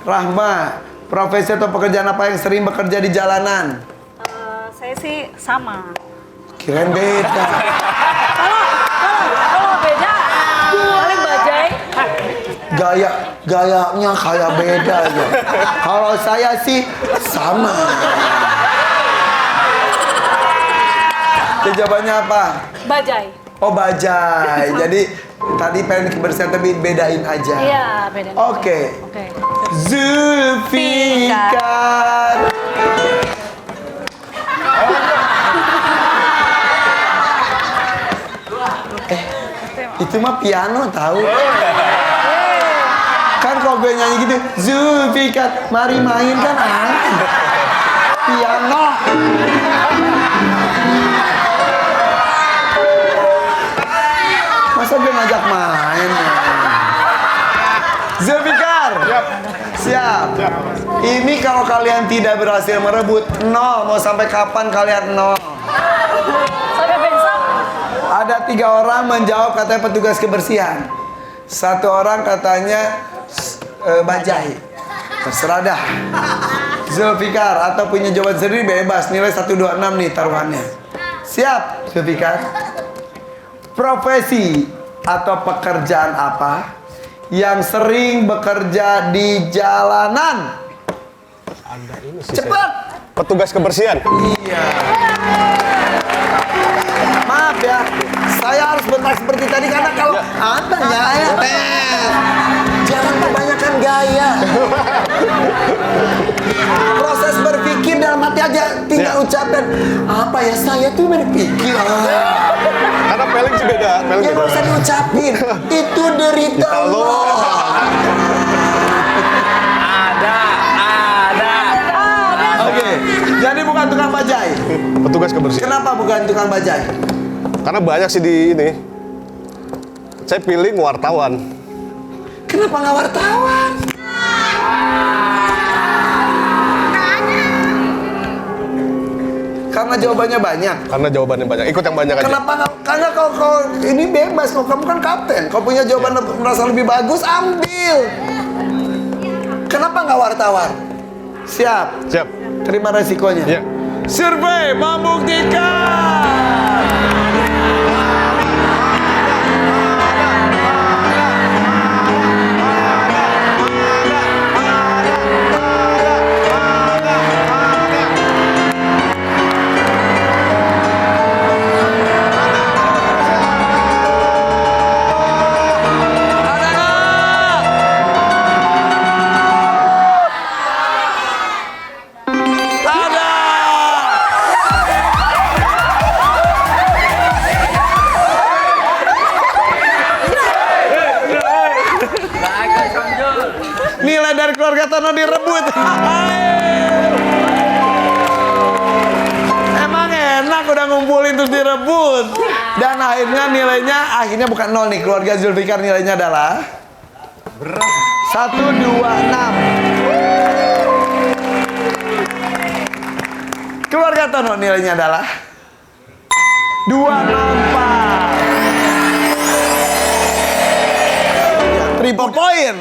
Rahma, profesi atau pekerjaan apa yang sering bekerja di jalanan? Saya sih sama. Kirain beda. Kalau beda, paling bajai. Gayanya kayak beda aja. Kalau saya sih sama. Jawabannya apa? Bajai. Oh bajai. Jadi tadi pengen kebersihan tapi bedain aja. Iya, beda. Oke. Oke. Zulfikar. Itu mah piano tahu. Kan kalau gue nyanyi gitu, Zulfikar, mari main kan aneh. Piano. Masa gue ngajak main? Zulfikar. Siap. Ini kalau kalian tidak berhasil merebut, nol. Mau sampai kapan kalian nol? Sampai besok. Ada 3 orang menjawab katanya petugas kebersihan. 1 orang katanya bajai. Terserah dah. Zulfikar atau punya jawaban sendiri bebas. Nilai 126 nih taruhannya. Siap, Zulfikar. Profesi atau pekerjaan apa yang sering bekerja di jalanan? Cepat. Petugas kebersihan. Iya. Maaf ya, saya harus bentak seperti tadi karena kalau Anda ya, jangan kebanyakan gaya. Proses berpikir dalam hati aja, tinggal ucapkan apa ya saya tuh berpikir. Karena peling sih beda. Peling Ya beda. nggak usah diucapin, itu derita Allah. Ada. Oke, jadi bukan tukang tukang bajai. Petugas kebersihan. Kenapa bukan tukang bajai? Karena banyak sih di ini. Saya pilih wartawan. Kenapa nggak wartawan? Karena jawabannya banyak. Karena jawabannya banyak. Ikut yang banyak aja. Kenapa nggak? Karena kau ini bebas. Kau kamu kan kapten. Kau punya jawaban merasa lebih bagus, ambil. Kenapa nggak wartawan? Siap. Siap. Terima resikonya. Iya. Survei membuktikan. Nilai dari keluarga Tono direbut. Emang enak udah ngumpulin terus direbut. Dan akhirnya bukan 0 nih. Keluarga Zulfikar nilainya adalah 126. Keluarga Tono nilainya adalah 264. Triple point.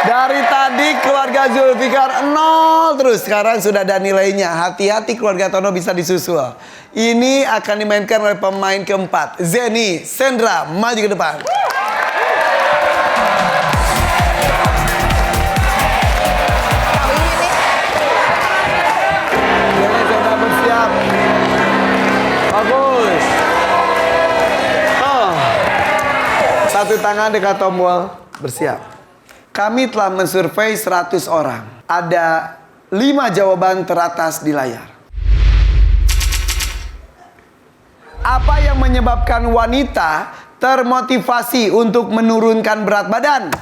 Dari tadi keluarga Zulfikar 0 terus. Sekarang sudah ada nilainya. Hati-hati keluarga Tono bisa disusul. Ini akan dimainkan oleh pemain keempat. Zeni, Sandra, maju ke depan. Zeni, Sandra bersiap. Bagus. Satu tangan dekat tombol. Bersiap. Kami telah mensurvei 100 orang. Ada 5 jawaban teratas di layar. Apa yang menyebabkan wanita termotivasi untuk menurunkan berat badan?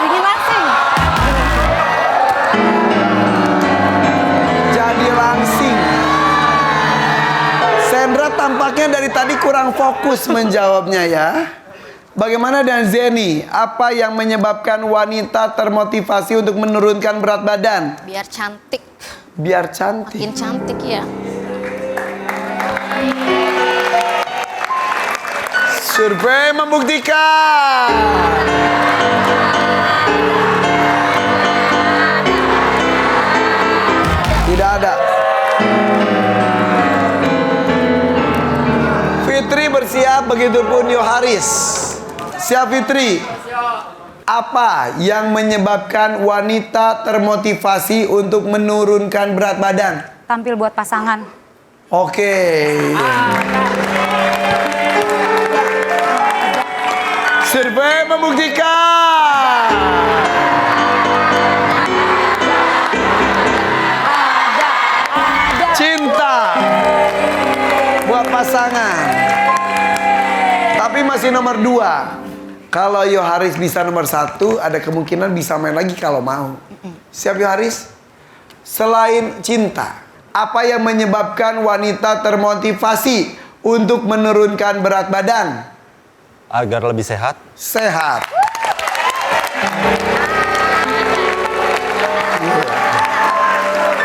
Ingin langsing. Jadi langsing. Sandra tampaknya dari tadi kurang fokus menjawabnya ya. Bagaimana dengan Zeni? Apa yang menyebabkan wanita termotivasi untuk menurunkan berat badan? Biar cantik. Biar cantik. Makin cantik ya. Survei membuktikan. Tidak ada. Fitri bersiap, begitupun Yoharis. Siap Fitri. Apa yang menyebabkan wanita termotivasi untuk menurunkan berat badan? Tampil buat pasangan. Oke. Survei membuktikan. Cinta buat pasangan. Tapi masih nomor 2. Kalau Yoharis bisa nomor 1, ada kemungkinan bisa main lagi kalau mau. Siap Yoharis? Selain cinta, apa yang menyebabkan wanita termotivasi untuk menurunkan berat badan? Agar lebih sehat. Sehat.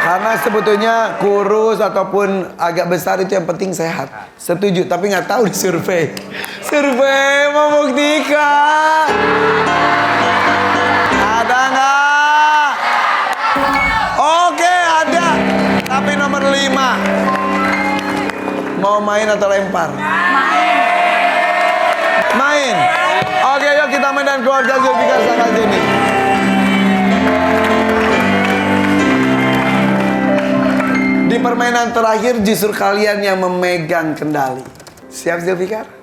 Karena sebetulnya kurus ataupun agak besar itu yang penting sehat. Setuju, tapi nggak tahu di survei. Survei membuktikan. Ada nggak? Oke, ada. Tapi nomor 5. Mau main atau lempar? Main. Oke, yuk kita main dan keluarga Zulfikar sama Zeni. Di permainan terakhir justru kalian yang memegang kendali. Siap Zulfikar?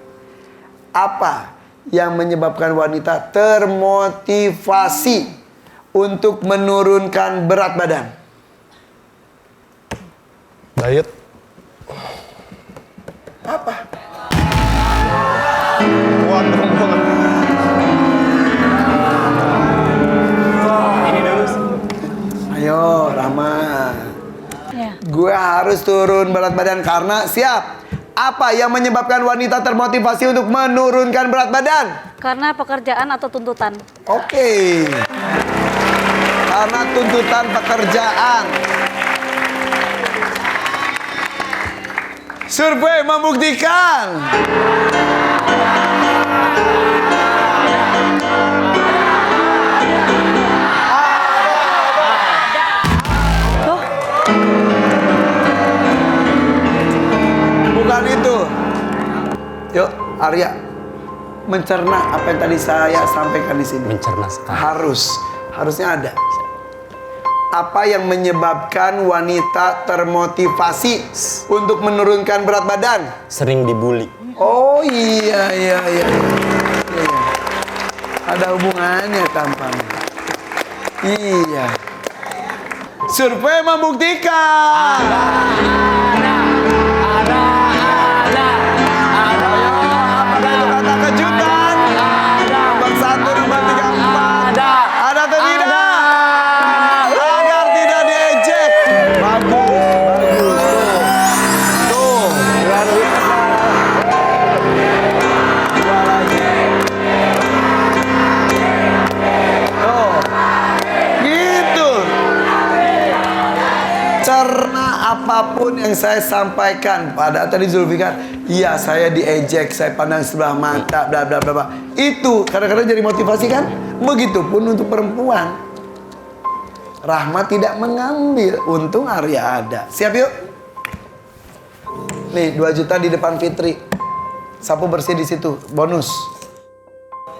Apa yang menyebabkan wanita termotivasi untuk menurunkan berat badan? Diet. Apa? rombongan. Ayo, Rama. Ya. Gue harus turun berat badan karena siap. Apa yang menyebabkan wanita termotivasi untuk menurunkan berat badan? Karena pekerjaan atau tuntutan. Oke. Karena tuntutan pekerjaan. Survei membuktikan. Bukan itu. Yuk, Arya. Mencerna apa yang tadi saya sampaikan di sini. Mencerna sekali. Harusnya ada. Apa yang menyebabkan wanita termotivasi untuk menurunkan berat badan? Sering dibully. Oh iya. Ada hubungannya tampaknya. Iya. Survei membuktikan. Kata kejutan. Nomor 1, nomor 3, 4. Ada atau tidak? Agar tidak diejek. Bagus. Tuh. Luar biasa. Dua lagi. Tuh. Gitu. Cerna apapun yang saya sampaikan pada tadi Zulfikar, iya saya diejek, saya pandang sebelah mata, bla bla bla bla. Itu kadang-kadang jadi motivasi kan? Begitupun untuk perempuan. Rahmat tidak mengambil, untung Arya ada. Siap yuk? Nih 2 juta di depan Fitri. Sapu bersih di situ, bonus.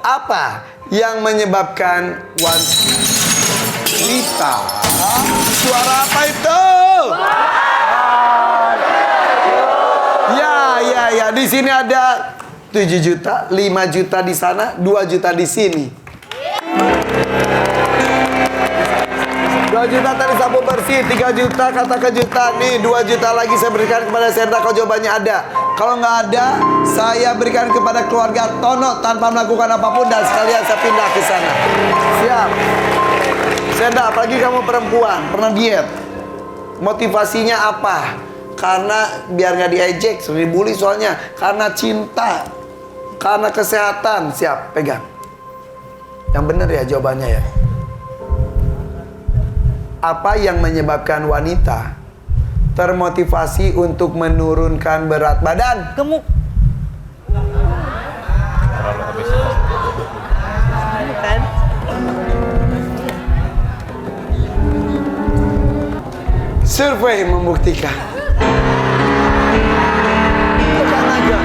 Apa yang menyebabkan wanita? Suara apa itu? Ya, di sini ada 7 juta, 5 juta di sana, 2 juta di sini. 2 juta tadi sapu bersih, 3 juta kata kejutan. Nih 2 juta lagi saya berikan kepada Senda kalau jawabannya ada. Kalau nggak ada, saya berikan kepada keluarga Tono tanpa melakukan apapun dan sekalian saya pindah ke sana. Siap. Senda, apalagi kamu perempuan, pernah diet. Motivasinya apa? Karena biar nggak diejek, sering dibully soalnya. Karena cinta, karena kesehatan. Siap, pegang. Yang benar ya jawabannya ya. Apa yang menyebabkan wanita termotivasi untuk menurunkan berat badan? Gemuk. Survei membuktikan. Tekan aja.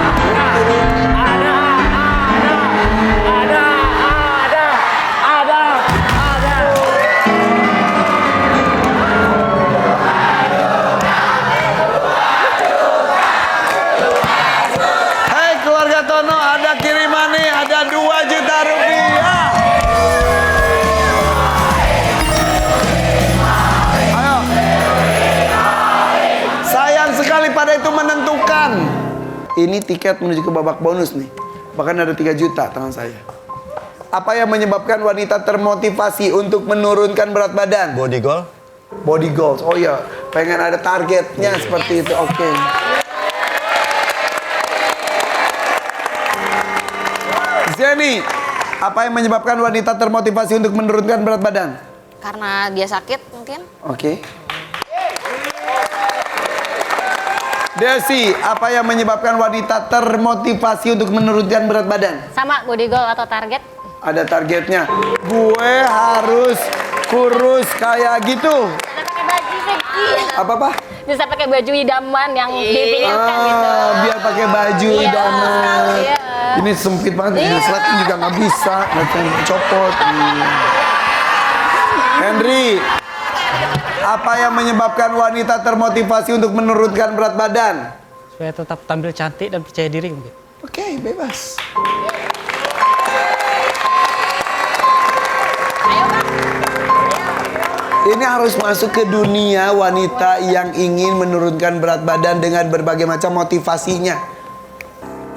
Hei keluarga Tono, ada kiriman nih, ada 2 juta rupiah. Ayo. Sayang sekali pada itu menentukan. Ini tiket menuju ke babak bonus nih. Bahkan ada 3 juta tangan saya. Apa yang menyebabkan wanita termotivasi untuk menurunkan berat badan? Body goal. Body goals. Oh iya, pengen ada targetnya seperti itu. Oke. Jenny, apa yang menyebabkan wanita termotivasi untuk menurunkan berat badan? Karena dia sakit mungkin. Oke. Desi, apa yang menyebabkan wanita termotivasi untuk menurunkan berat badan? Sama body goal atau target. Ada targetnya. Gue harus kurus kayak gitu. Bisa pakai baju seksi. Apa? Bisa pakai baju idaman yang dipinggirkan gitu. Biar pakai baju Iya, idaman. iya. Ini sempit banget, ini sleting juga nggak bisa, macam copot. Henry, apa yang menyebabkan wanita termotivasi untuk menurunkan berat badan? Supaya tetap tampil cantik dan percaya diri mungkin. Oke, bebas. Ini harus masuk ke dunia wanita yang ingin menurunkan berat badan dengan berbagai macam motivasinya.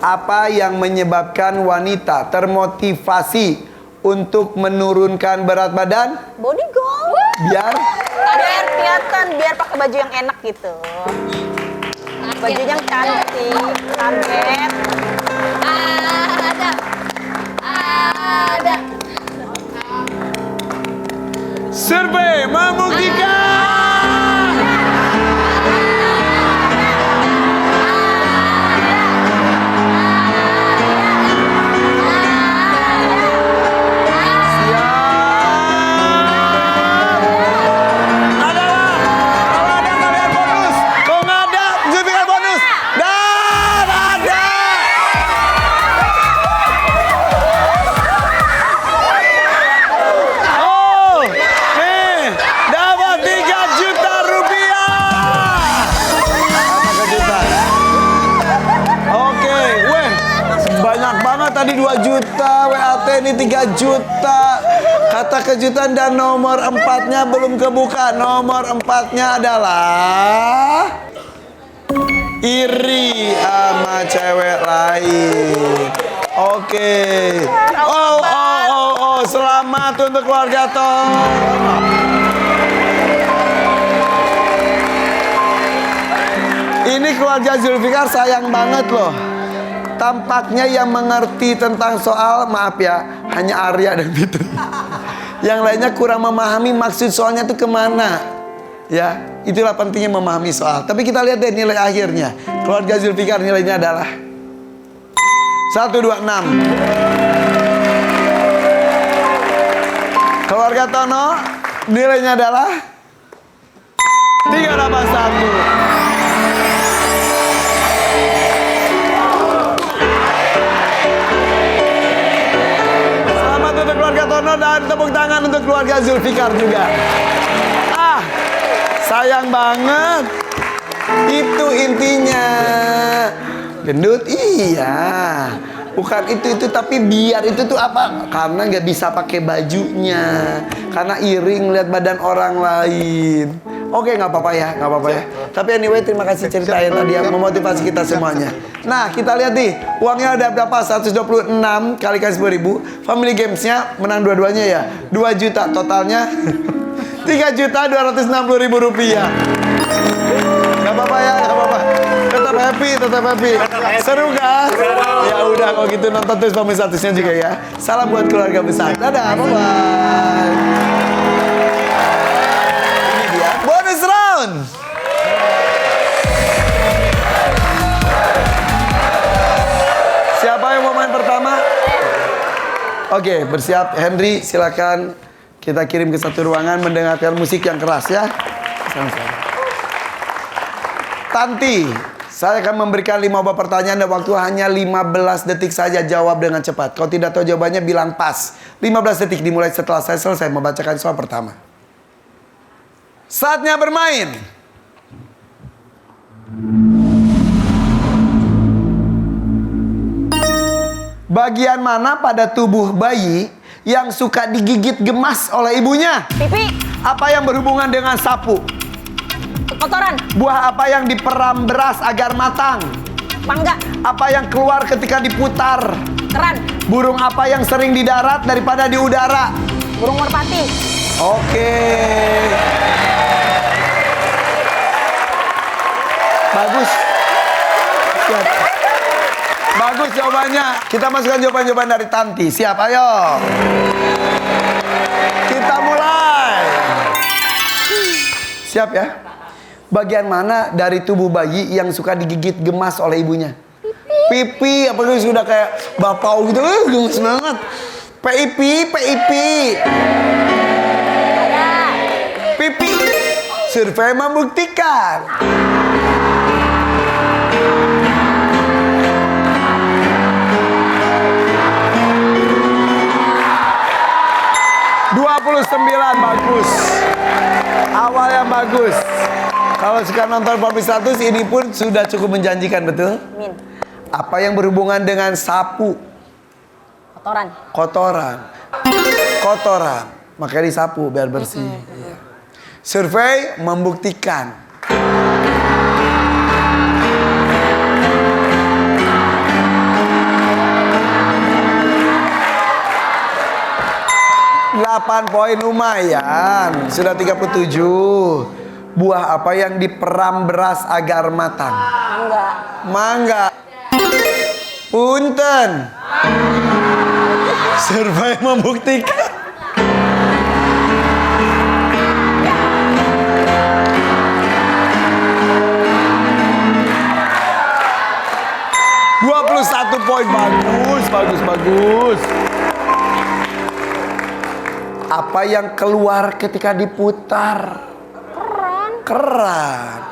Apa yang menyebabkan wanita termotivasi untuk menurunkan berat badan? Body goal. Biar Biar kelihatan, biar pakai baju yang enak gitu. Bajunya yang cantik, target. Ada. survei membuktikan. Tadi 2 juta, WAT ini 3 juta. Kata kejutan dan nomor 4-nya belum kebuka. Nomor 4-nya adalah iri sama cewek lain. Oke. Oh, selamat untuk keluarga Tono. Ini keluarga Zulfikar sayang banget loh. Tampaknya yang mengerti tentang soal, maaf ya, hanya Arya dan Fitri. Yang lainnya kurang memahami maksud soalnya itu kemana. Ya, itulah pentingnya memahami soal. Tapi kita lihat deh nilai akhirnya. Keluarga Zulfikar nilainya adalah 126. Keluarga Tono nilainya adalah 381. Untuk keluarga Tono dan tepuk tangan untuk keluarga Zulfikar juga. Sayang banget. Itu intinya. Gendut iya. Bukan itu tapi biar itu tuh apa? Karena nggak bisa pakai bajunya. Karena iri ngeliat badan orang lain. Oke, nggak apa-apa ya, nggak apa-apa ya. Tapi anyway, terima kasih cerita yang tadi yang memotivasi kita semuanya. Nah, kita lihat nih, uangnya udah berapa? 126 kalikan 10.000. Family Games-nya menang dua-duanya ya. 2 juta totalnya. 3.260.000 rupiah. Nggak apa-apa ya, nggak apa-apa. Tetap happy. Seru kan? Ya udah, kalau gitu nonton terus family statusnya juga ya. Salam buat keluarga besar. Dadah, bye-bye. Bonus round. Siapa yang mau main pertama? Oke, bersiap. Henry, silakan. Kita kirim ke satu ruangan mendengarkan musik yang keras ya. Sama-sama. Tanti, saya akan memberikan 5 pertanyaan dan waktu hanya 15 detik saja. Jawab dengan cepat. Kalau tidak tahu jawabannya bilang pas. 15 detik dimulai setelah saya selesai membacakan soal pertama. Saatnya bermain. Bagian mana pada tubuh bayi yang suka digigit gemas oleh ibunya? Pipi. Apa yang berhubungan dengan sapu? Kotoran. Buah apa yang diperam beras agar matang? Mangga. Apa yang keluar ketika diputar? Keran. Burung apa yang sering di darat daripada di udara? Burung merpati. Oke. Bagus. Siap. Bagus jawabannya. Kita masukkan jawaban-jawaban dari Tanti. Siap, ayo. Kita mulai. Siap ya. Bagian mana dari tubuh bayi yang suka digigit gemas oleh ibunya? Pipi. Apalagi sudah kayak bapau gitu. Gemes banget. PIP. Pipi. Survei membuktikan. Bagus. Awal yang bagus. Kalau suka nonton Family Status ini pun sudah cukup menjanjikan, betul? Min. Apa yang berhubungan dengan sapu? Kotoran. Kotoran. Makanya disapu biar bersih. Iya. Survei membuktikan. 1 8 poin lumayan. Sudah 37. Buah apa yang diperam beras agar matang? Mangga. Punten. Survei membuktikan. Satu poin. Bagus. Apa yang keluar ketika diputar? Keran.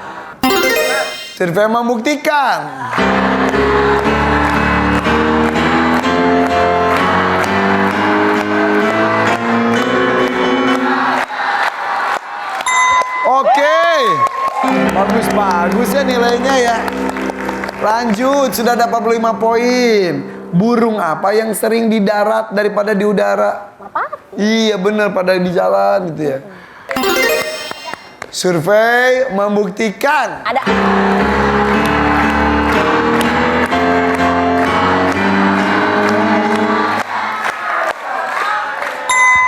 Survei membuktikan. Oke. Bagus ya nilainya ya. Lanjut, sudah dapat 45 poin. Burung apa yang sering di darat daripada di udara? Iya bener, pada di jalan gitu ya. Survei membuktikan.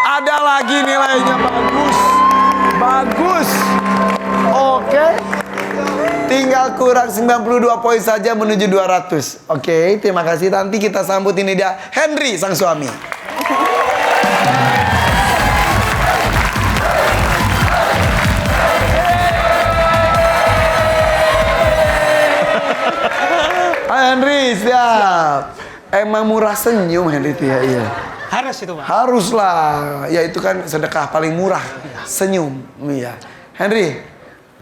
Ada lagi nilainya bagus. Oke. Tinggal kurang 92 poin saja menuju 200. Oke, terima kasih. Nanti kita sambut ini dia Henry sang suami. Hai Henry, siap. Emang murah senyum Henry itu ya, iya. Harus itu, Pak. Haruslah. Ya itu kan sedekah paling murah. Senyum. Iya. Henry,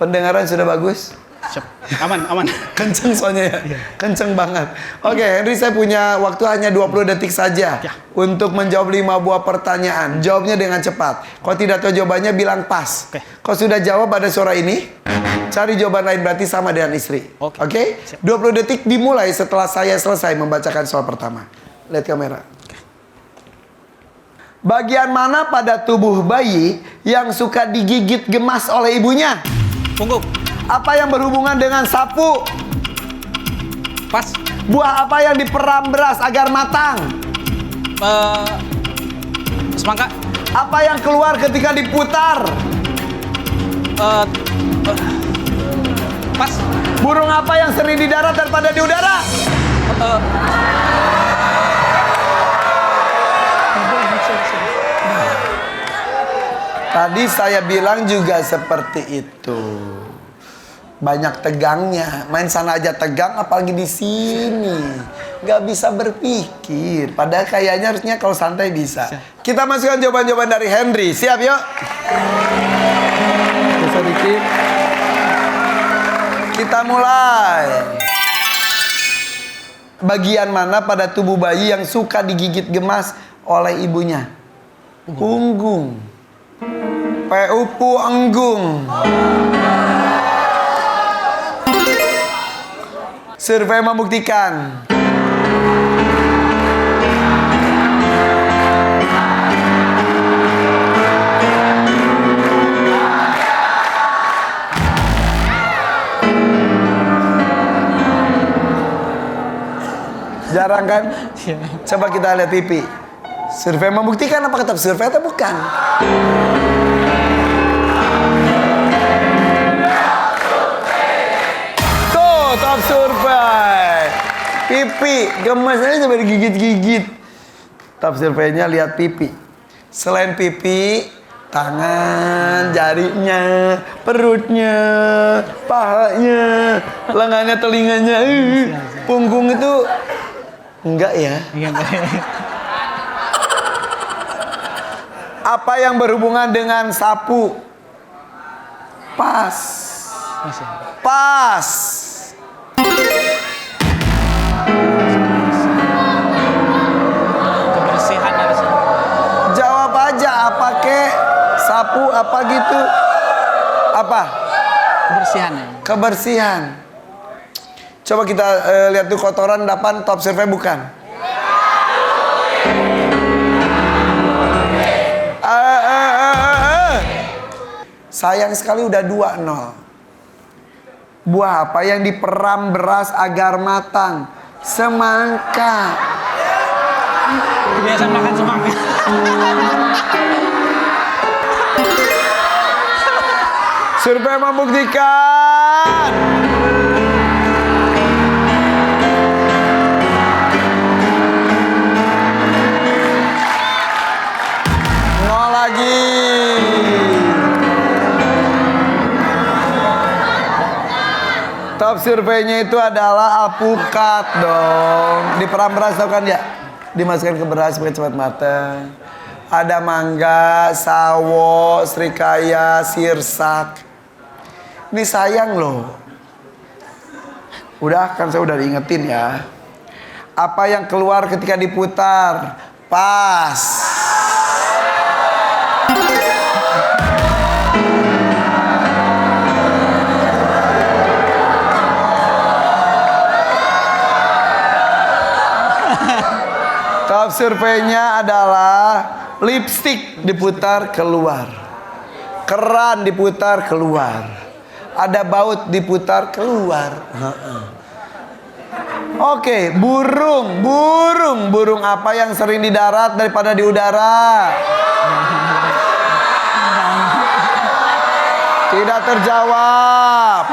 pendengaran sudah bagus? Siap. Aman. Kenceng soalnya ya. Kenceng banget. Oke, Henry, saya punya waktu hanya 20 detik saja untuk menjawab 5 buah pertanyaan. Jawabnya dengan cepat. Kalau tidak tahu jawabannya bilang pas. Kalau sudah jawab pada suara ini, cari jawaban lain berarti sama dengan istri. Oke? 20 detik dimulai setelah saya selesai membacakan soal pertama. Lihat kamera. Bagian mana pada tubuh bayi yang suka digigit gemas oleh ibunya? Punggung. Apa yang berhubungan dengan sapu? Pas. Buah apa yang diperam beras agar matang? Semangka. Apa yang keluar ketika diputar? Pas. Burung apa yang sering di darat daripada di udara? Tadi saya bilang juga seperti itu. Banyak tegangnya, main sana aja tegang, apalagi di sini. Gak bisa berpikir. Padahal kayaknya harusnya kalau santai bisa. Kita masukkan jawaban-jawaban dari Henry. Siap yuk? Bisa dikit. Kita mulai. Bagian mana pada tubuh bayi yang suka digigit gemas oleh ibunya? Punggung. Pupu enggung. Survei membuktikan. Jarang kan? Coba kita lihat pipi. Survei membuktikan apa kata survei atau bukan? Top survei. Pipi, gemasnya sampai digigit-gigit. Top surveinya lihat pipi. Selain pipi, tangan, jarinya, perutnya, pahanya, lengannya, telinganya, punggung itu enggak ya? Apa yang berhubungan dengan sapu? Pas. Pas. Kebersihan harus. Jawab aja apa kek? Sapu apa gitu? Apa? Kebersihan ya. Kebersihan. Coba kita lihat tuh kotoran dapat top survei bukan? Sayang sekali udah 2-0. Buah apa yang diperam beras agar matang? Semangka. Biasa makan semangka. Survei membuktikan. Nol lagi. Top surveinya itu adalah alpukat dong. Diperam-peras tau kan ya? Dimasukkan ke beras supaya cepat matang. Ada mangga, sawo, srikaya, sirsak. Ini sayang loh. Udah kan saya udah diingetin ya. Apa yang keluar ketika diputar? Pas. Top surveinya adalah lipstick diputar keluar, keran diputar keluar, ada baut diputar keluar. Oke, burung apa yang sering di darat daripada di udara? Tidak terjawab.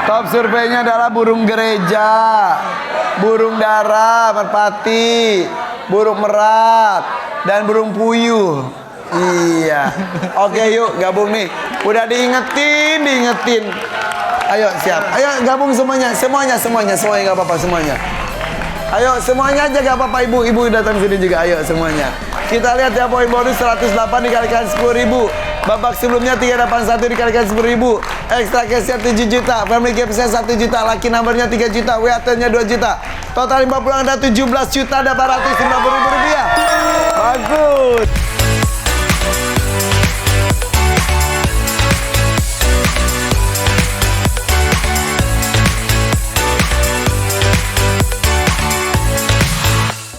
Top surveinya adalah burung gereja, burung dara, merpati, burung merak, dan burung puyuh. Iya. Oke yuk gabung nih. Udah diingetin. Ayo siap. Ayo gabung semuanya nggak apa-apa semuanya. Ayo semuanya aja gak apa-apa ibu datang sini juga. Ayo semuanya. Kita lihat ya poin bonus 108 dikalikan 10.000. Babak sebelumnya 381 dikalikan 10.000. Extra cashnya 7 juta. Family capsnya 1 juta. Lucky numbernya 3 juta. WAT-nya 2 juta. Total 50 ada 17 juta ada 450.000 rupiah.